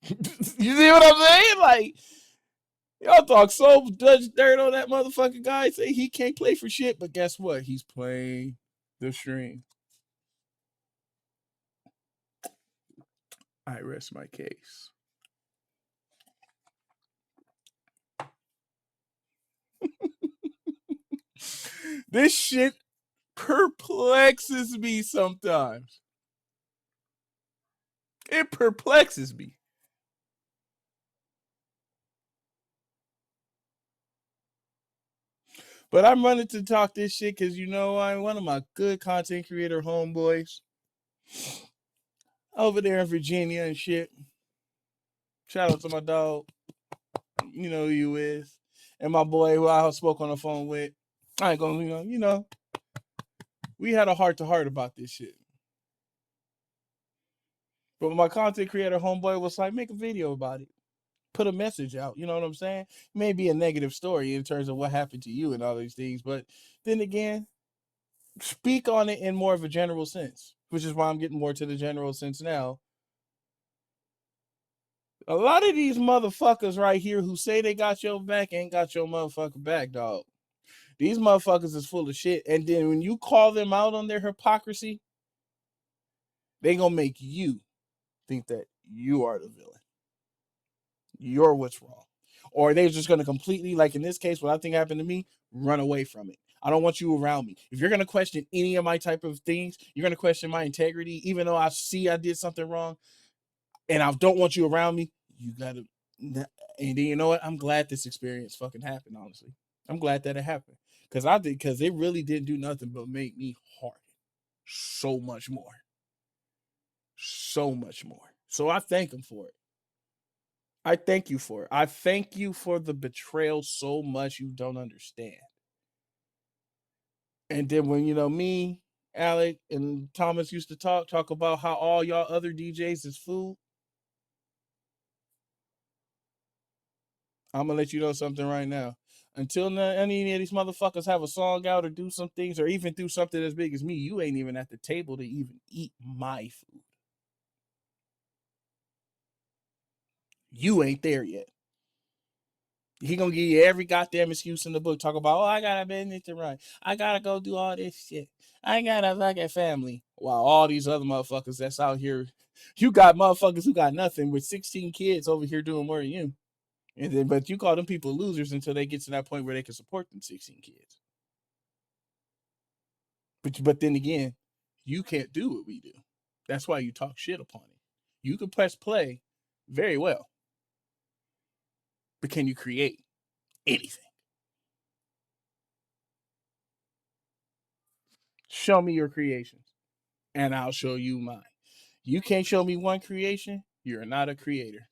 you see what I'm saying? Like, y'all talk so much dirt on that motherfucking guy. Say he can't play for shit, but guess what? He's playing the stream. I rest my case. This shit perplexes me sometimes. It perplexes me. But I'm running to talk this shit because you know I'm one of my good content creator homeboys over there in Virginia and shit. Shout out to my dog. You know who you is. And my boy who I spoke on the phone with. I ain't gonna, we had a heart to heart about this shit. But my content creator homeboy was like, make a video about it. Put a message out. You know what I'm saying? Maybe a negative story in terms of what happened to you and all these things. But then again, speak on it in more of a general sense, which is why I'm getting more to the general sense now. A lot of these motherfuckers right here who say they got your back ain't got your motherfucking back, dog. These motherfuckers is full of shit. And then when you call them out on their hypocrisy, they gonna make you think that you are the villain. You're what's wrong. Or they're just gonna completely, like in this case, what I think happened to me, run away from it. I don't want you around me. If you're gonna question any of my type of things, you're gonna question my integrity, even though I see I did something wrong, and I don't want you around me, you gotta. And then you know what? I'm glad this experience fucking happened. Honestly, I'm glad that it happened because it really didn't do nothing but make me hard so much more, so much more. So I thank him for it. I thank you for it. I thank you for the betrayal so much you don't understand. And then when me, Alec, and Thomas used to talk about how all y'all other DJs is food. I'm gonna let you know something right now. Until any of these motherfuckers have a song out or do some things or even do something as big as me, you ain't even at the table to even eat my food. You ain't there yet. He gonna give you every goddamn excuse in the book. Talk about, I gotta business to run. I gotta go do all this shit. I gotta fuck a family. While all these other motherfuckers that's out here, you got motherfuckers who got nothing with 16 kids over here doing more than you. And then, but you call them people losers until they get to that point where they can support them 16 kids. But then again, you can't do what we do. That's why you talk shit upon it. You can press play very well, but can you create anything? Show me your creations, and I'll show you mine. You can't show me one creation, you're not a creator.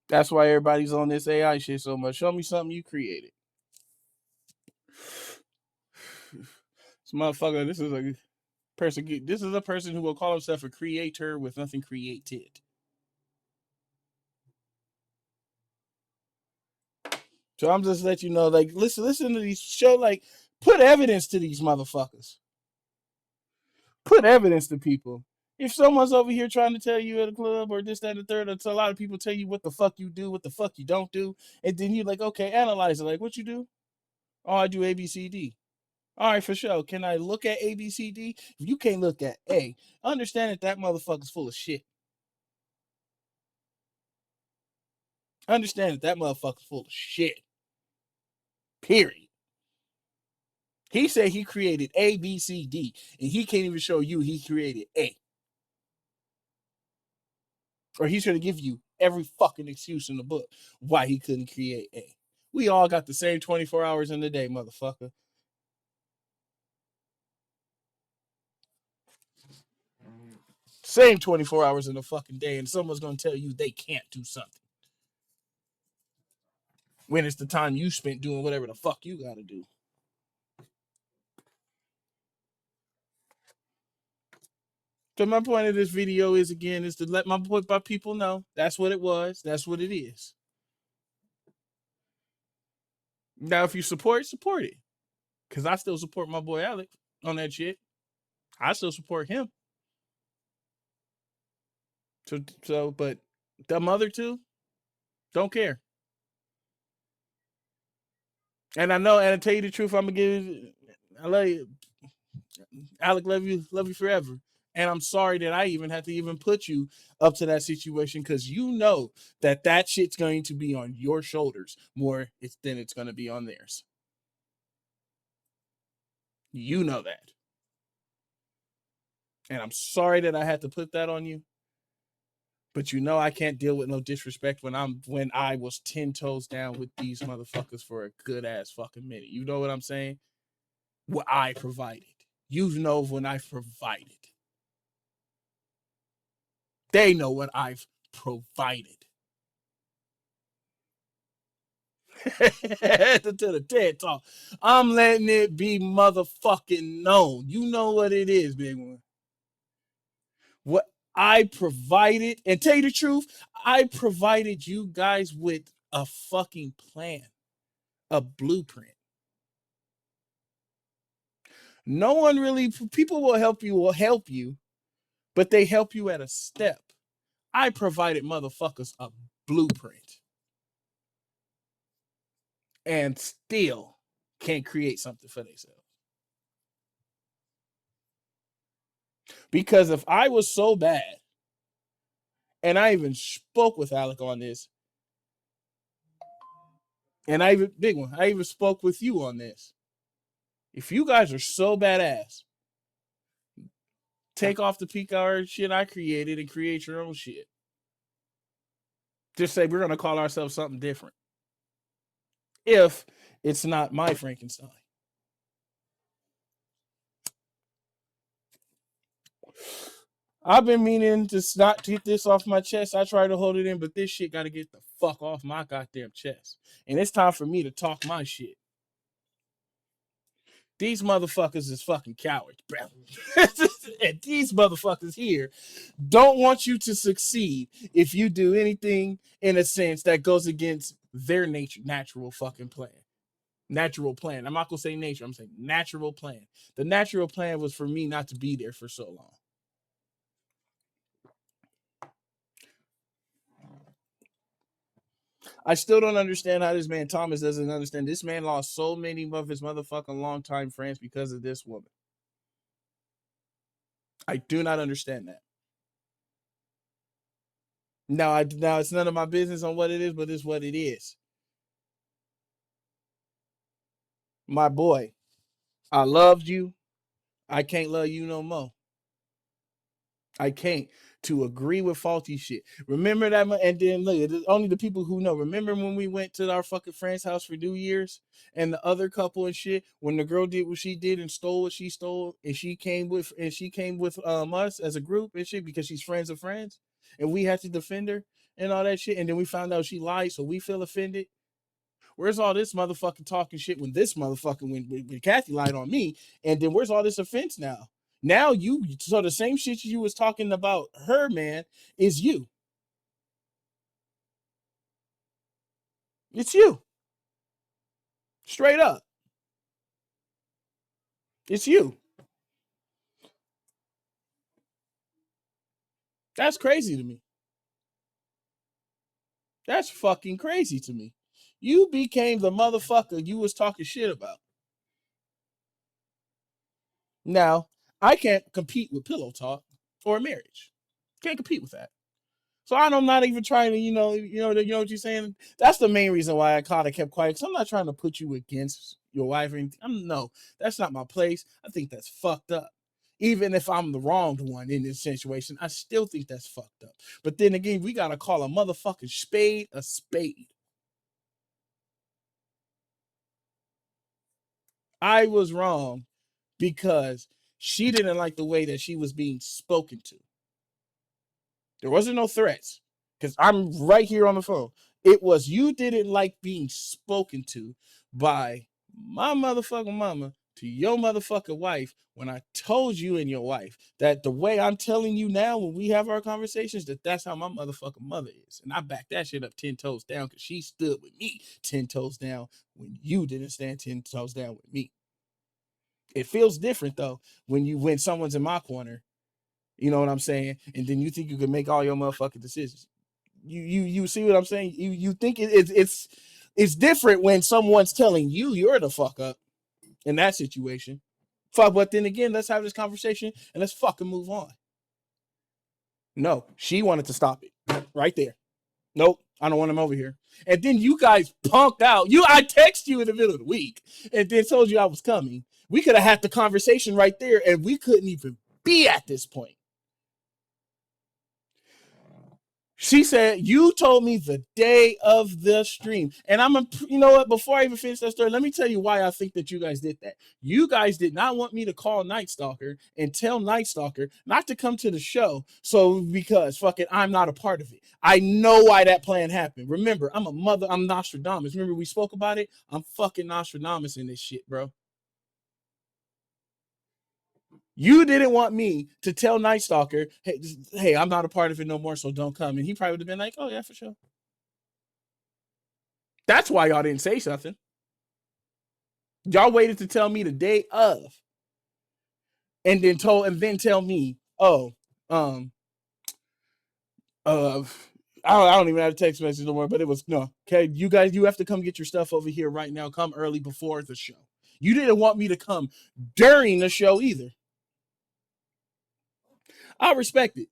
That's why everybody's on this AI shit so much. Show me something you created. This motherfucker, this is a person. This is a person who will call himself a creator with nothing created. So I'm just let you know, like, listen to these show, like, put evidence to these motherfuckers. Put evidence to people. If someone's over here trying to tell you at a club or this, that, and the third, it's a lot of people tell you what the fuck you do, what the fuck you don't do, and then you're like, okay, analyze it. Like, what you do? Oh, I do A, B, C, D. All right, for sure. Can I look at A, B, C, D? If you can't look at A, understand that motherfucker's full of shit. Understand that motherfucker's full of shit. Period. He said he created A, B, C, D, and he can't even show you he created A. Or he's going to give you every fucking excuse in the book why he couldn't create A. We all got the same 24 hours in the day, motherfucker. Same 24 hours in the fucking day, and someone's going to tell you they can't do something when it's the time you spent doing whatever the fuck you got to do. So my point of this video is, again, is to let my people know that's what it was. That's what it is. Now, if you support it. Because I still support my boy Alec on that shit. I still support him. So, but them other two don't care. And I know, and to tell you the truth, I'm gonna give. I love you, Alec. Love you forever. And I'm sorry that I even had to even put you up to that situation because you know that shit's going to be on your shoulders more than it's going to be on theirs. You know that. And I'm sorry that I had to put that on you. But you know I can't deal with no disrespect when I was 10 toes down with these motherfuckers for a good ass fucking minute. You know what I'm saying? What I provided. You know when I've provided. They know what I've provided. To the TED Talk. I'm letting it be motherfucking known. You know what it is, big one. What I provided, and tell you the truth, I provided you guys with a fucking plan, a blueprint. No one really, people will help you, but they help you at a step. I provided motherfuckers a blueprint and still can't create something for themselves. Because if I was so bad, and I even spoke with Alec on this, and I even spoke with you on this. If you guys are so badass, take off the peak hour shit I created and create your own shit. Just say we're gonna call ourselves something different. If it's not my Frankenstein. I've been meaning to not get this off my chest. I try to hold it in, but this shit got to get the fuck off my goddamn chest. And it's time for me to talk my shit. These motherfuckers is fucking cowards, bro. And these motherfuckers here don't want you to succeed if you do anything in a sense that goes against their natural fucking plan. Natural plan. I'm not gonna say nature. I'm saying natural plan. The natural plan was for me not to be there for so long. I still don't understand how this man Thomas doesn't understand. This man lost so many of his motherfucking longtime friends because of this woman. I do not understand that. Now it's none of my business on what it is, but it's what it is. My boy, I loved you. I can't love you no more. I can't. To agree with faulty shit. Remember that? And then look, only the people who know. Remember when we went to our fucking friend's house for New Year's and the other couple and shit? When the girl did what she did and stole what she stole, and she came with us as a group and shit because she's friends of friends, and we had to defend her and all that shit. And then we found out she lied, so we feel offended. Where's all this motherfucking talking shit when this motherfucking when Kathy lied on me? And then where's all this offense now? Now so the same shit you was talking about her, man, is you. It's you. Straight up. It's you. That's crazy to me. That's fucking crazy to me. You became the motherfucker you was talking shit about. Now, I can't compete with pillow talk or marriage. Can't compete with that. So I'm not even trying to, you know what you're saying. That's the main reason why I kind of kept quiet. Because I'm not trying to put you against your wife or anything. No, that's not my place. I think that's fucked up. Even if I'm the wronged one in this situation, I still think that's fucked up. But then again, we gotta call a motherfucking spade a spade. I was wrong because she didn't like the way that she was being spoken to. There wasn't no threats because I'm right here on the phone. It was you didn't like being spoken to by my motherfucking mama to your motherfucking wife when I told you and your wife that the way I'm telling you now when we have our conversations that's how my motherfucking mother is. And I back that shit up 10 toes down because she stood with me 10 toes down when you didn't stand 10 toes down with me. It feels different though when someone's in my corner. You know what I'm saying? And then you think you can make all your motherfucking decisions. You see what I'm saying? You think it's different when someone's telling you you're the fuck up in that situation. Fuck, but then again, let's have this conversation and let's fucking move on. No, she wanted to stop it right there. Nope, I don't want him over here. And then you guys punked out. I text you in the middle of the week and then told you I was coming. We could have had the conversation right there and we couldn't even be at this point. She said, you told me the day of the stream. And you know what? Before I even finish that story, let me tell you why I think that you guys did that. You guys did not want me to call Night Stalker and tell Night Stalker not to come to the show. So, because fucking I'm not a part of it. I know why that plan happened. Remember, I'm Nostradamus. Remember, we spoke about it? I'm fucking Nostradamus in this shit, bro. You didn't want me to tell Night Stalker, hey, I'm not a part of it no more, so don't come. And he probably would have been like, oh, yeah, for sure. That's why y'all didn't say something. Y'all waited to tell me the day of, and then tell me, oh, I don't even have a text message no more. But it was no, okay. You guys, you have to come get your stuff over here right now. Come early before the show. You didn't want me to come during the show either. I respect it,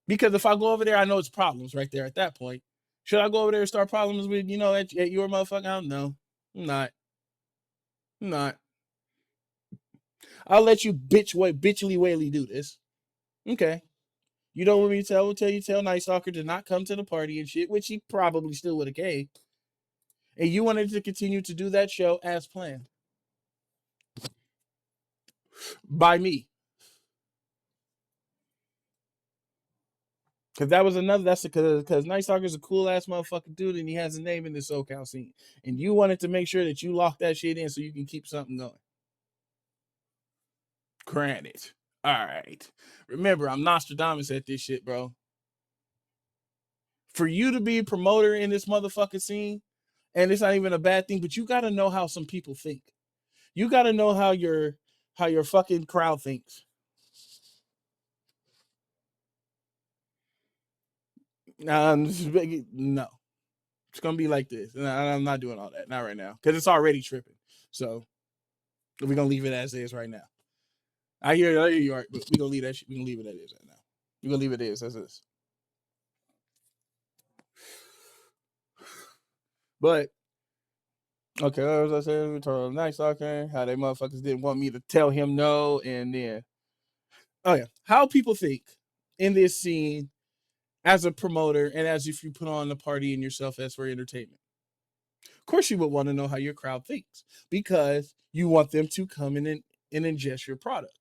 because if I go over there, I know it's problems right there at that point. Should I go over there and start problems with at your motherfucker? I don't know. I'm not. I'm not. I'll let you bitchly waily do this. Okay. You don't want me to tell Night Stalker to not come to the party and shit, which he probably still would have came. And you wanted to continue to do that show as planned. By me. Because that was another, because Night Stalker's a cool ass motherfucking dude and he has a name in the SoCal scene. And you wanted to make sure that you lock that shit in so you can keep something going. Granted. All right. Remember, I'm Nostradamus at this shit, bro. For you to be a promoter in this motherfucking scene, and it's not even a bad thing, but you got to know how some people think. You got to know how your fucking crowd thinks. No, it's gonna be like this. I'm not doing all that, not right now, because it's already tripping. So we're gonna leave it as is right now. I hear you are, but we're gonna leave that shit. We're gonna leave it as is right now. We're gonna leave it as is. But okay, as I said, we told Night Stalker how they motherfuckers didn't want me to tell him no, and then how people think in this scene as a promoter and as if you put on a party in yourself as for entertainment. Of course, you would want to know how your crowd thinks because you want them to come in and ingest your product.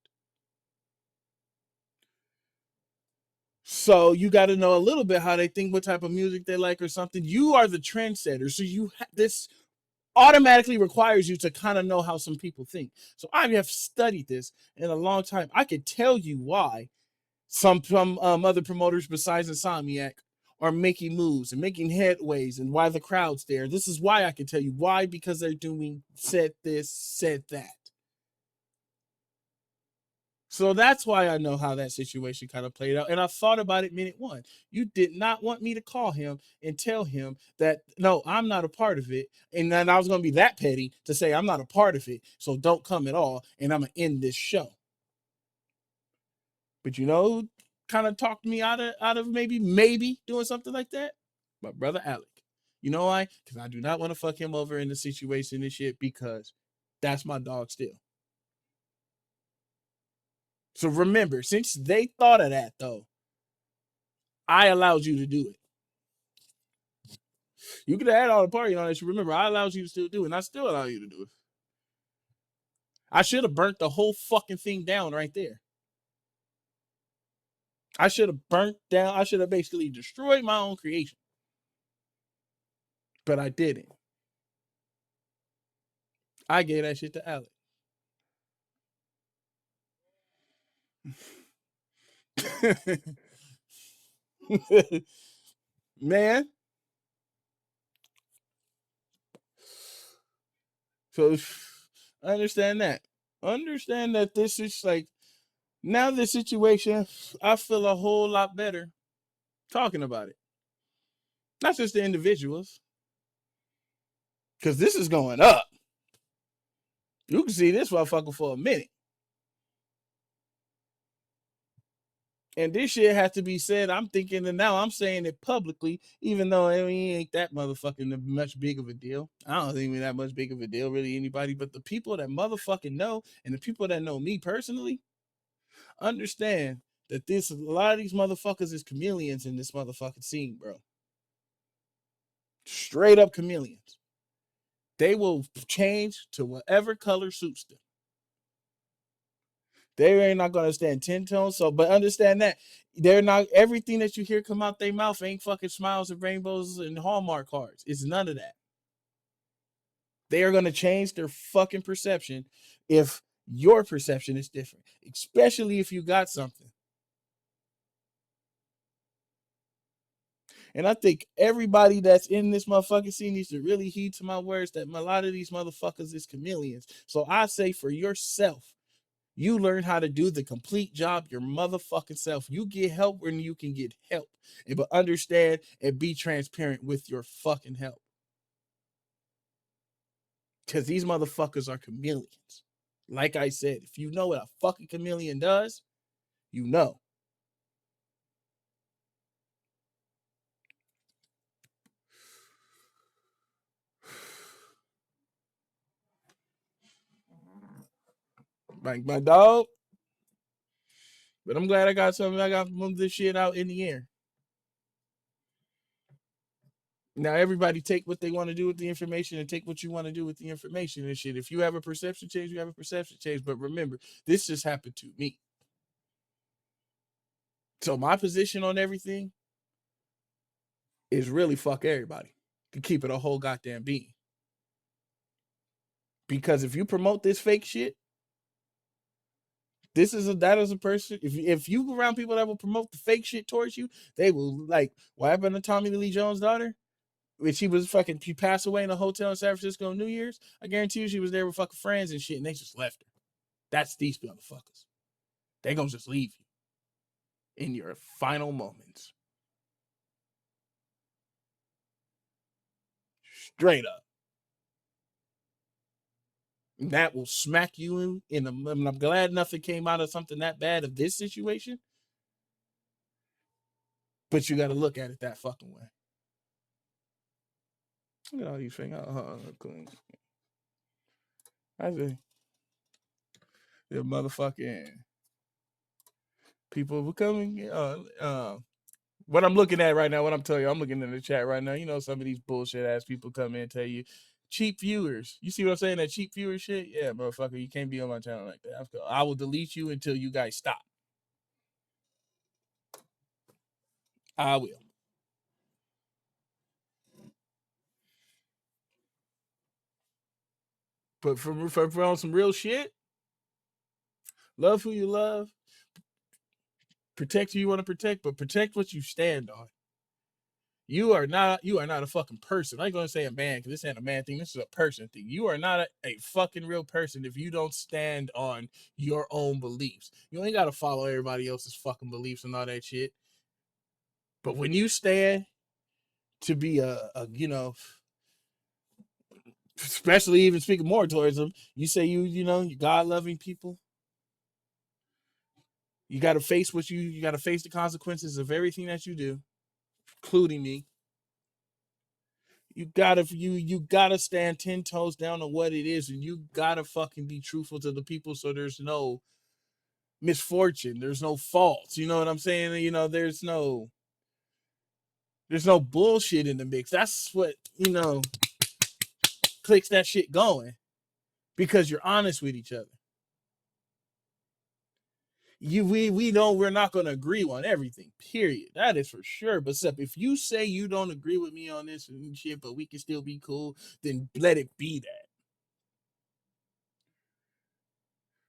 So you got to know a little bit how they think, what type of music they like or something. You are the trendsetter. So this automatically requires you to kind of know how some people think. So I have studied this in a long time. I could tell you why some other promoters besides Insomniac are making moves and making headways and why the crowd's there. This is why I can tell you why, because they're doing said this, said that. So that's why I know how that situation kind of played out. And I thought about it minute one. You did not want me to call him and tell him that, no, I'm not a part of it. And then I was going to be that petty to say, I'm not a part of it. So don't come at all. And I'm going to end this show. But kind of talked me out of maybe doing something like that. My brother Alec. You know why? Because I do not want to fuck him over in the situation and shit, because that's my dog still. So remember, since they thought of that, though, I allowed you to do it. You could have had all the party on it. Remember, I allowed you to still do it, and I still allow you to do it. I should have burnt the whole fucking thing down right there. I should have burnt down. I should have basically destroyed my own creation. But I didn't. I gave that shit to Alec. Man. So I understand that. Understand that this is like, now the situation, I feel a whole lot better talking about it. Not just the individuals. Because this is going up. You can see this motherfucker for a minute. And this shit has to be said. I'm thinking, and now I'm saying it publicly, even though he ain't that motherfucking much big of a deal. I don't think that much big of a deal, really, anybody. But the people that motherfucking know, and the people that know me personally, understand that a lot of these motherfuckers is chameleons in this motherfucking scene, bro. Straight up chameleons. They will change to whatever color suits them. They ain't not gonna stand 10 tones. So, but understand that they're not everything that you hear come out their mouth ain't fucking smiles and rainbows and Hallmark cards. It's none of that. They are gonna change their fucking perception if your perception is different, especially if you got something. And I think everybody that's in this motherfucking scene needs to really heed to my words that a lot of these motherfuckers is chameleons. So I say for yourself, you learn how to do the complete job your motherfucking self. You get help when you can get help. But understand and be transparent with your fucking help. Because these motherfuckers are chameleons. Like I said, if you know what a fucking chameleon does, you know. Like my dog. But I'm glad I got something. I got some of this shit out in the air. Now everybody take what they want to do with the information and take what you want to do with the information and shit. If you have a perception change, you have a perception change. But remember, this just happened to me. So my position on everything is really fuck everybody. To keep it a whole goddamn being. Because if you promote this fake shit, that is a person. If you around people that will promote the fake shit towards you, they will like what happened to Tommy Lee Jones' daughter? When she passed away in a hotel in San Francisco on New Year's. I guarantee you she was there with fucking friends and shit, and they just left her. That's these motherfuckers. They gonna just leave you in your final moments. Straight up. And that will smack you in the. And I'm glad nothing came out of something that bad of this situation. But you got to look at it that fucking way. Look at all these things. I say, the motherfucking people were coming. What I'm looking at right now, what I'm telling you, I'm looking in the chat right now. You know, some of these bullshit ass people come in and tell you cheap viewers. You see what I'm saying? That cheap viewer shit? Yeah, motherfucker, you can't be on my channel like that. I will delete you until you guys stop. I will. But for on some real shit, love who you love, protect who you want to protect, but protect what you stand on. You are not a fucking person. I ain't gonna say a man because this ain't a man thing. This is a person thing. You are not a fucking real person if you don't stand on your own beliefs. You ain't gotta follow everybody else's fucking beliefs and all that shit. But when you stand to be a you know, especially even speaking more towards them, you say you God loving people. You gotta face you gotta face the consequences of everything that you do, including me. You gotta stand 10 toes down on what it is, and you gotta fucking be truthful to the people so there's no misfortune, there's no faults. You know what I'm saying? You know, there's no bullshit in the mix. That's what, clicks that shit going. Because you're honest with each other. We know we're not gonna agree on everything, period. That is for sure. But if you say you don't agree with me on this and shit, but we can still be cool, then let it be that.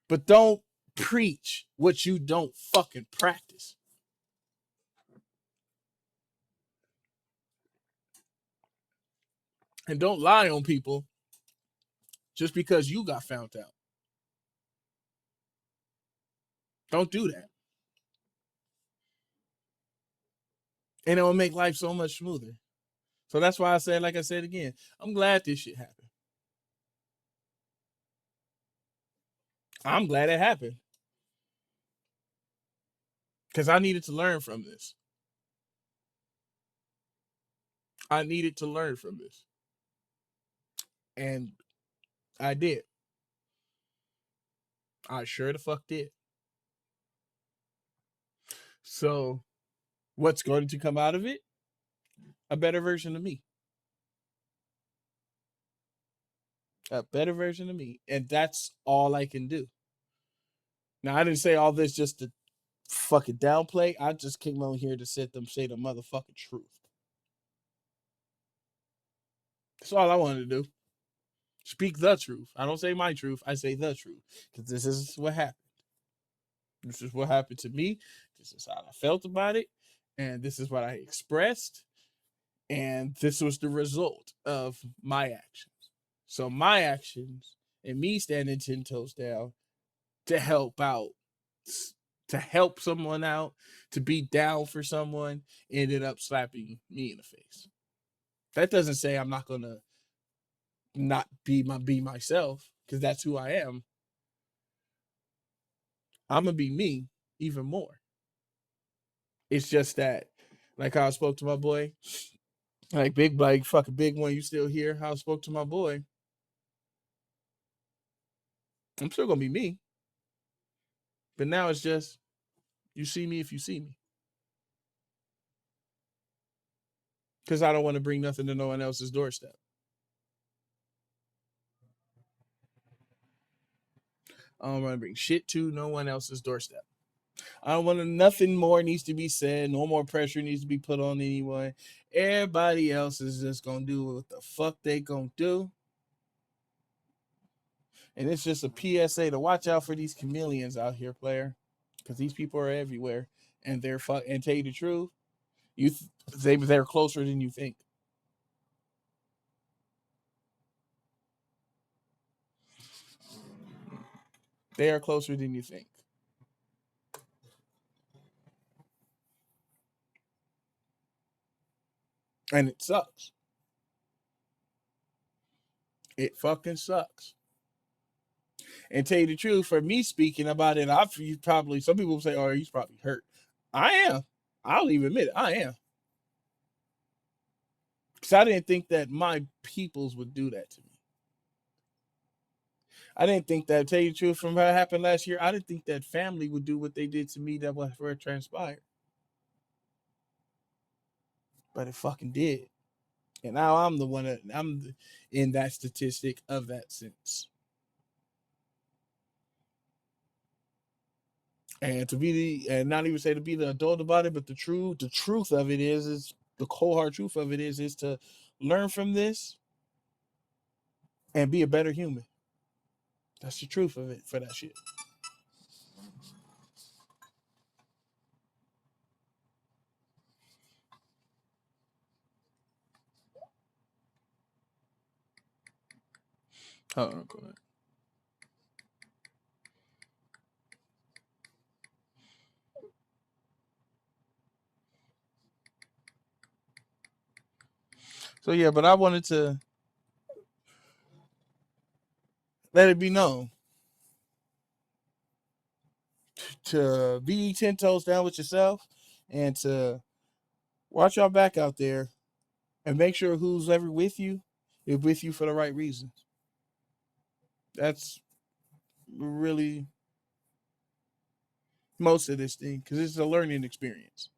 But don't preach what you don't fucking practice. And don't lie on people just because you got found out. Don't do that. And it will make life so much smoother. So that's why I said, like I said again, I'm glad this shit happened. I'm glad it happened. Because I needed to learn from this. I needed to learn from this. And I did. I sure the fuck did. So what's going to come out of it? A better version of me. A better version of me. And that's all I can do. Now, I didn't say all this just to fucking downplay. I just came on here to sit them say the motherfucking truth. That's all I wanted to do. Speak the truth. I don't say my truth. I say the truth. Because this is what happened. This is what happened to me. This is how I felt about it. And this is what I expressed. And this was the result of my actions. So my actions and me standing 10 toes down to help out, to help someone out, to be down for someone, ended up slapping me in the face. That doesn't say I'm not gonna not be myself, because that's who I am. I'm gonna be me even more. It's just that, like how I spoke to my boy, like fucking big one, you still here? How I spoke to my boy. I'm still gonna be me, but now it's just you see me if you see me, because I don't want to bring nothing to no one else's doorstep. I don't want to bring shit to no one else's doorstep. I don't want to, nothing more needs to be said. No more pressure needs to be put on anyone. Everybody else is just gonna do what the fuck they gonna do. And it's just a PSA to watch out for these chameleons out here, player, because these people are everywhere, and they're fuck. And tell you the truth, they're closer than you think. They are closer than you think, and it sucks. It fucking sucks. And tell you the truth, for me speaking about it, I probably, some people say, "Oh, he's probably hurt." I am. I'll even admit it. I am. Because I didn't think that my peoples would do that to me. I didn't think that, tell you the truth, from what happened last year, I didn't think that family would do what they did to me that was where it transpired. But it fucking did. And now I'm the one that in that statistic of that sense. And to be and not even say to be the adult about it, but the truth of it is the cold hard truth of it is to learn from this and be a better human. That's the truth of it for that shit. Hold on, go ahead. So yeah, but I wanted to let it be known to be 10 toes down with yourself and to watch y'all back out there and make sure who's ever with you is with you for the right reasons. That's really most of this thing, because it's a learning experience.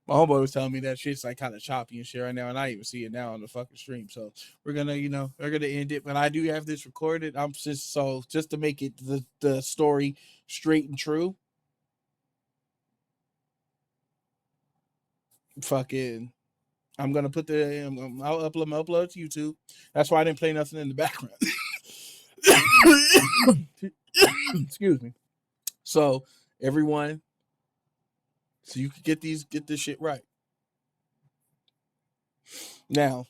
My homeboy was telling me that shit's like kind of choppy and shit right now, and I even see it now on the fucking stream. So we're gonna, we're gonna end it. But I do have this recorded. I'm just to make it the story straight and true. Fucking, I'm gonna put I'll upload to YouTube. That's why I didn't play nothing in the background. Excuse me. So everyone, so you can get this shit right. Now,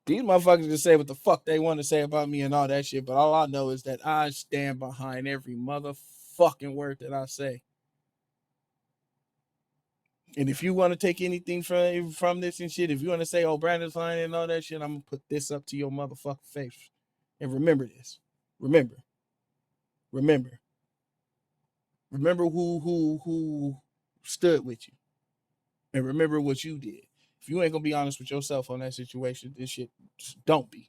these motherfuckers can say what the fuck they want to say about me and all that shit, but all I know is that I stand behind every motherfucking word that I say. And if you want to take anything from this and shit, if you want to say, "Oh, Brandon's lying" and all that shit, I'm gonna put this up to your motherfucking face. And remember this. Remember. Remember. Remember who stood with you. And remember what you did. If you ain't gonna be honest with yourself on that situation, this shit don't be.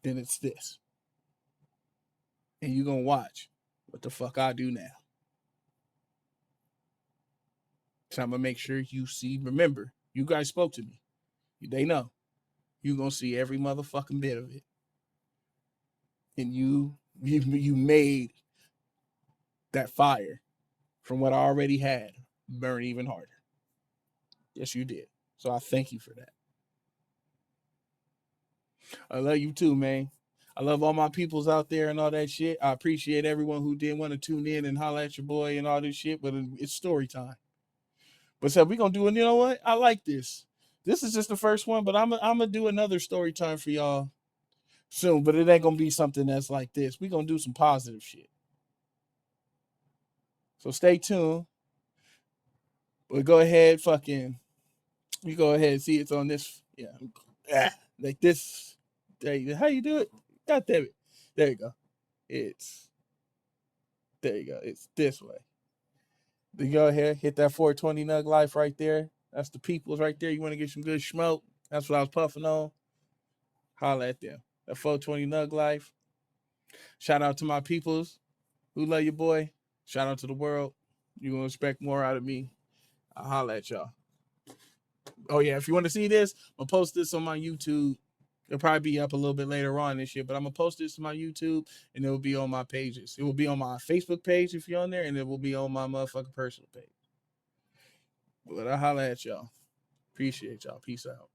Then it's this. And you gonna watch what the fuck I do now. I'm gonna make sure you see. Remember, you guys spoke to me. They know. You gonna see every motherfucking bit of it, and you made that fire from what I already had burn even harder. Yes, you did. So I thank you for that. I love you too, man. I love all my peoples out there and all that shit. I appreciate everyone who did want to tune in and holler at your boy and all this shit, but it's story time. But so we gonna do it. You know what? I like this. This is just the first one, but I'm gonna do another story time for y'all soon. But it ain't gonna be something that's like this. We gonna do some positive shit. So stay tuned. But go ahead, you go ahead and see it's on this. Yeah, like this. There you go. How you do it? God damn it. There you go. There you go. It's this way. Then go ahead, hit that 420 Nug Life right there. That's the peoples right there. You want to get some good smoke? That's what I was puffing on. Holla at them. That 420 Nug Life. Shout out to my peoples who love your boy. Shout out to the world. You gonna expect more out of me. I'll holla at y'all. Oh yeah, if you want to see this, I'm gonna post this on my YouTube. It'll probably be up a little bit later on this year, but I'm gonna post this to my YouTube and it will be on my pages. It will be on my Facebook page if you're on there, and it will be on my motherfucking personal page. But I'll holla at y'all. Appreciate y'all. Peace out.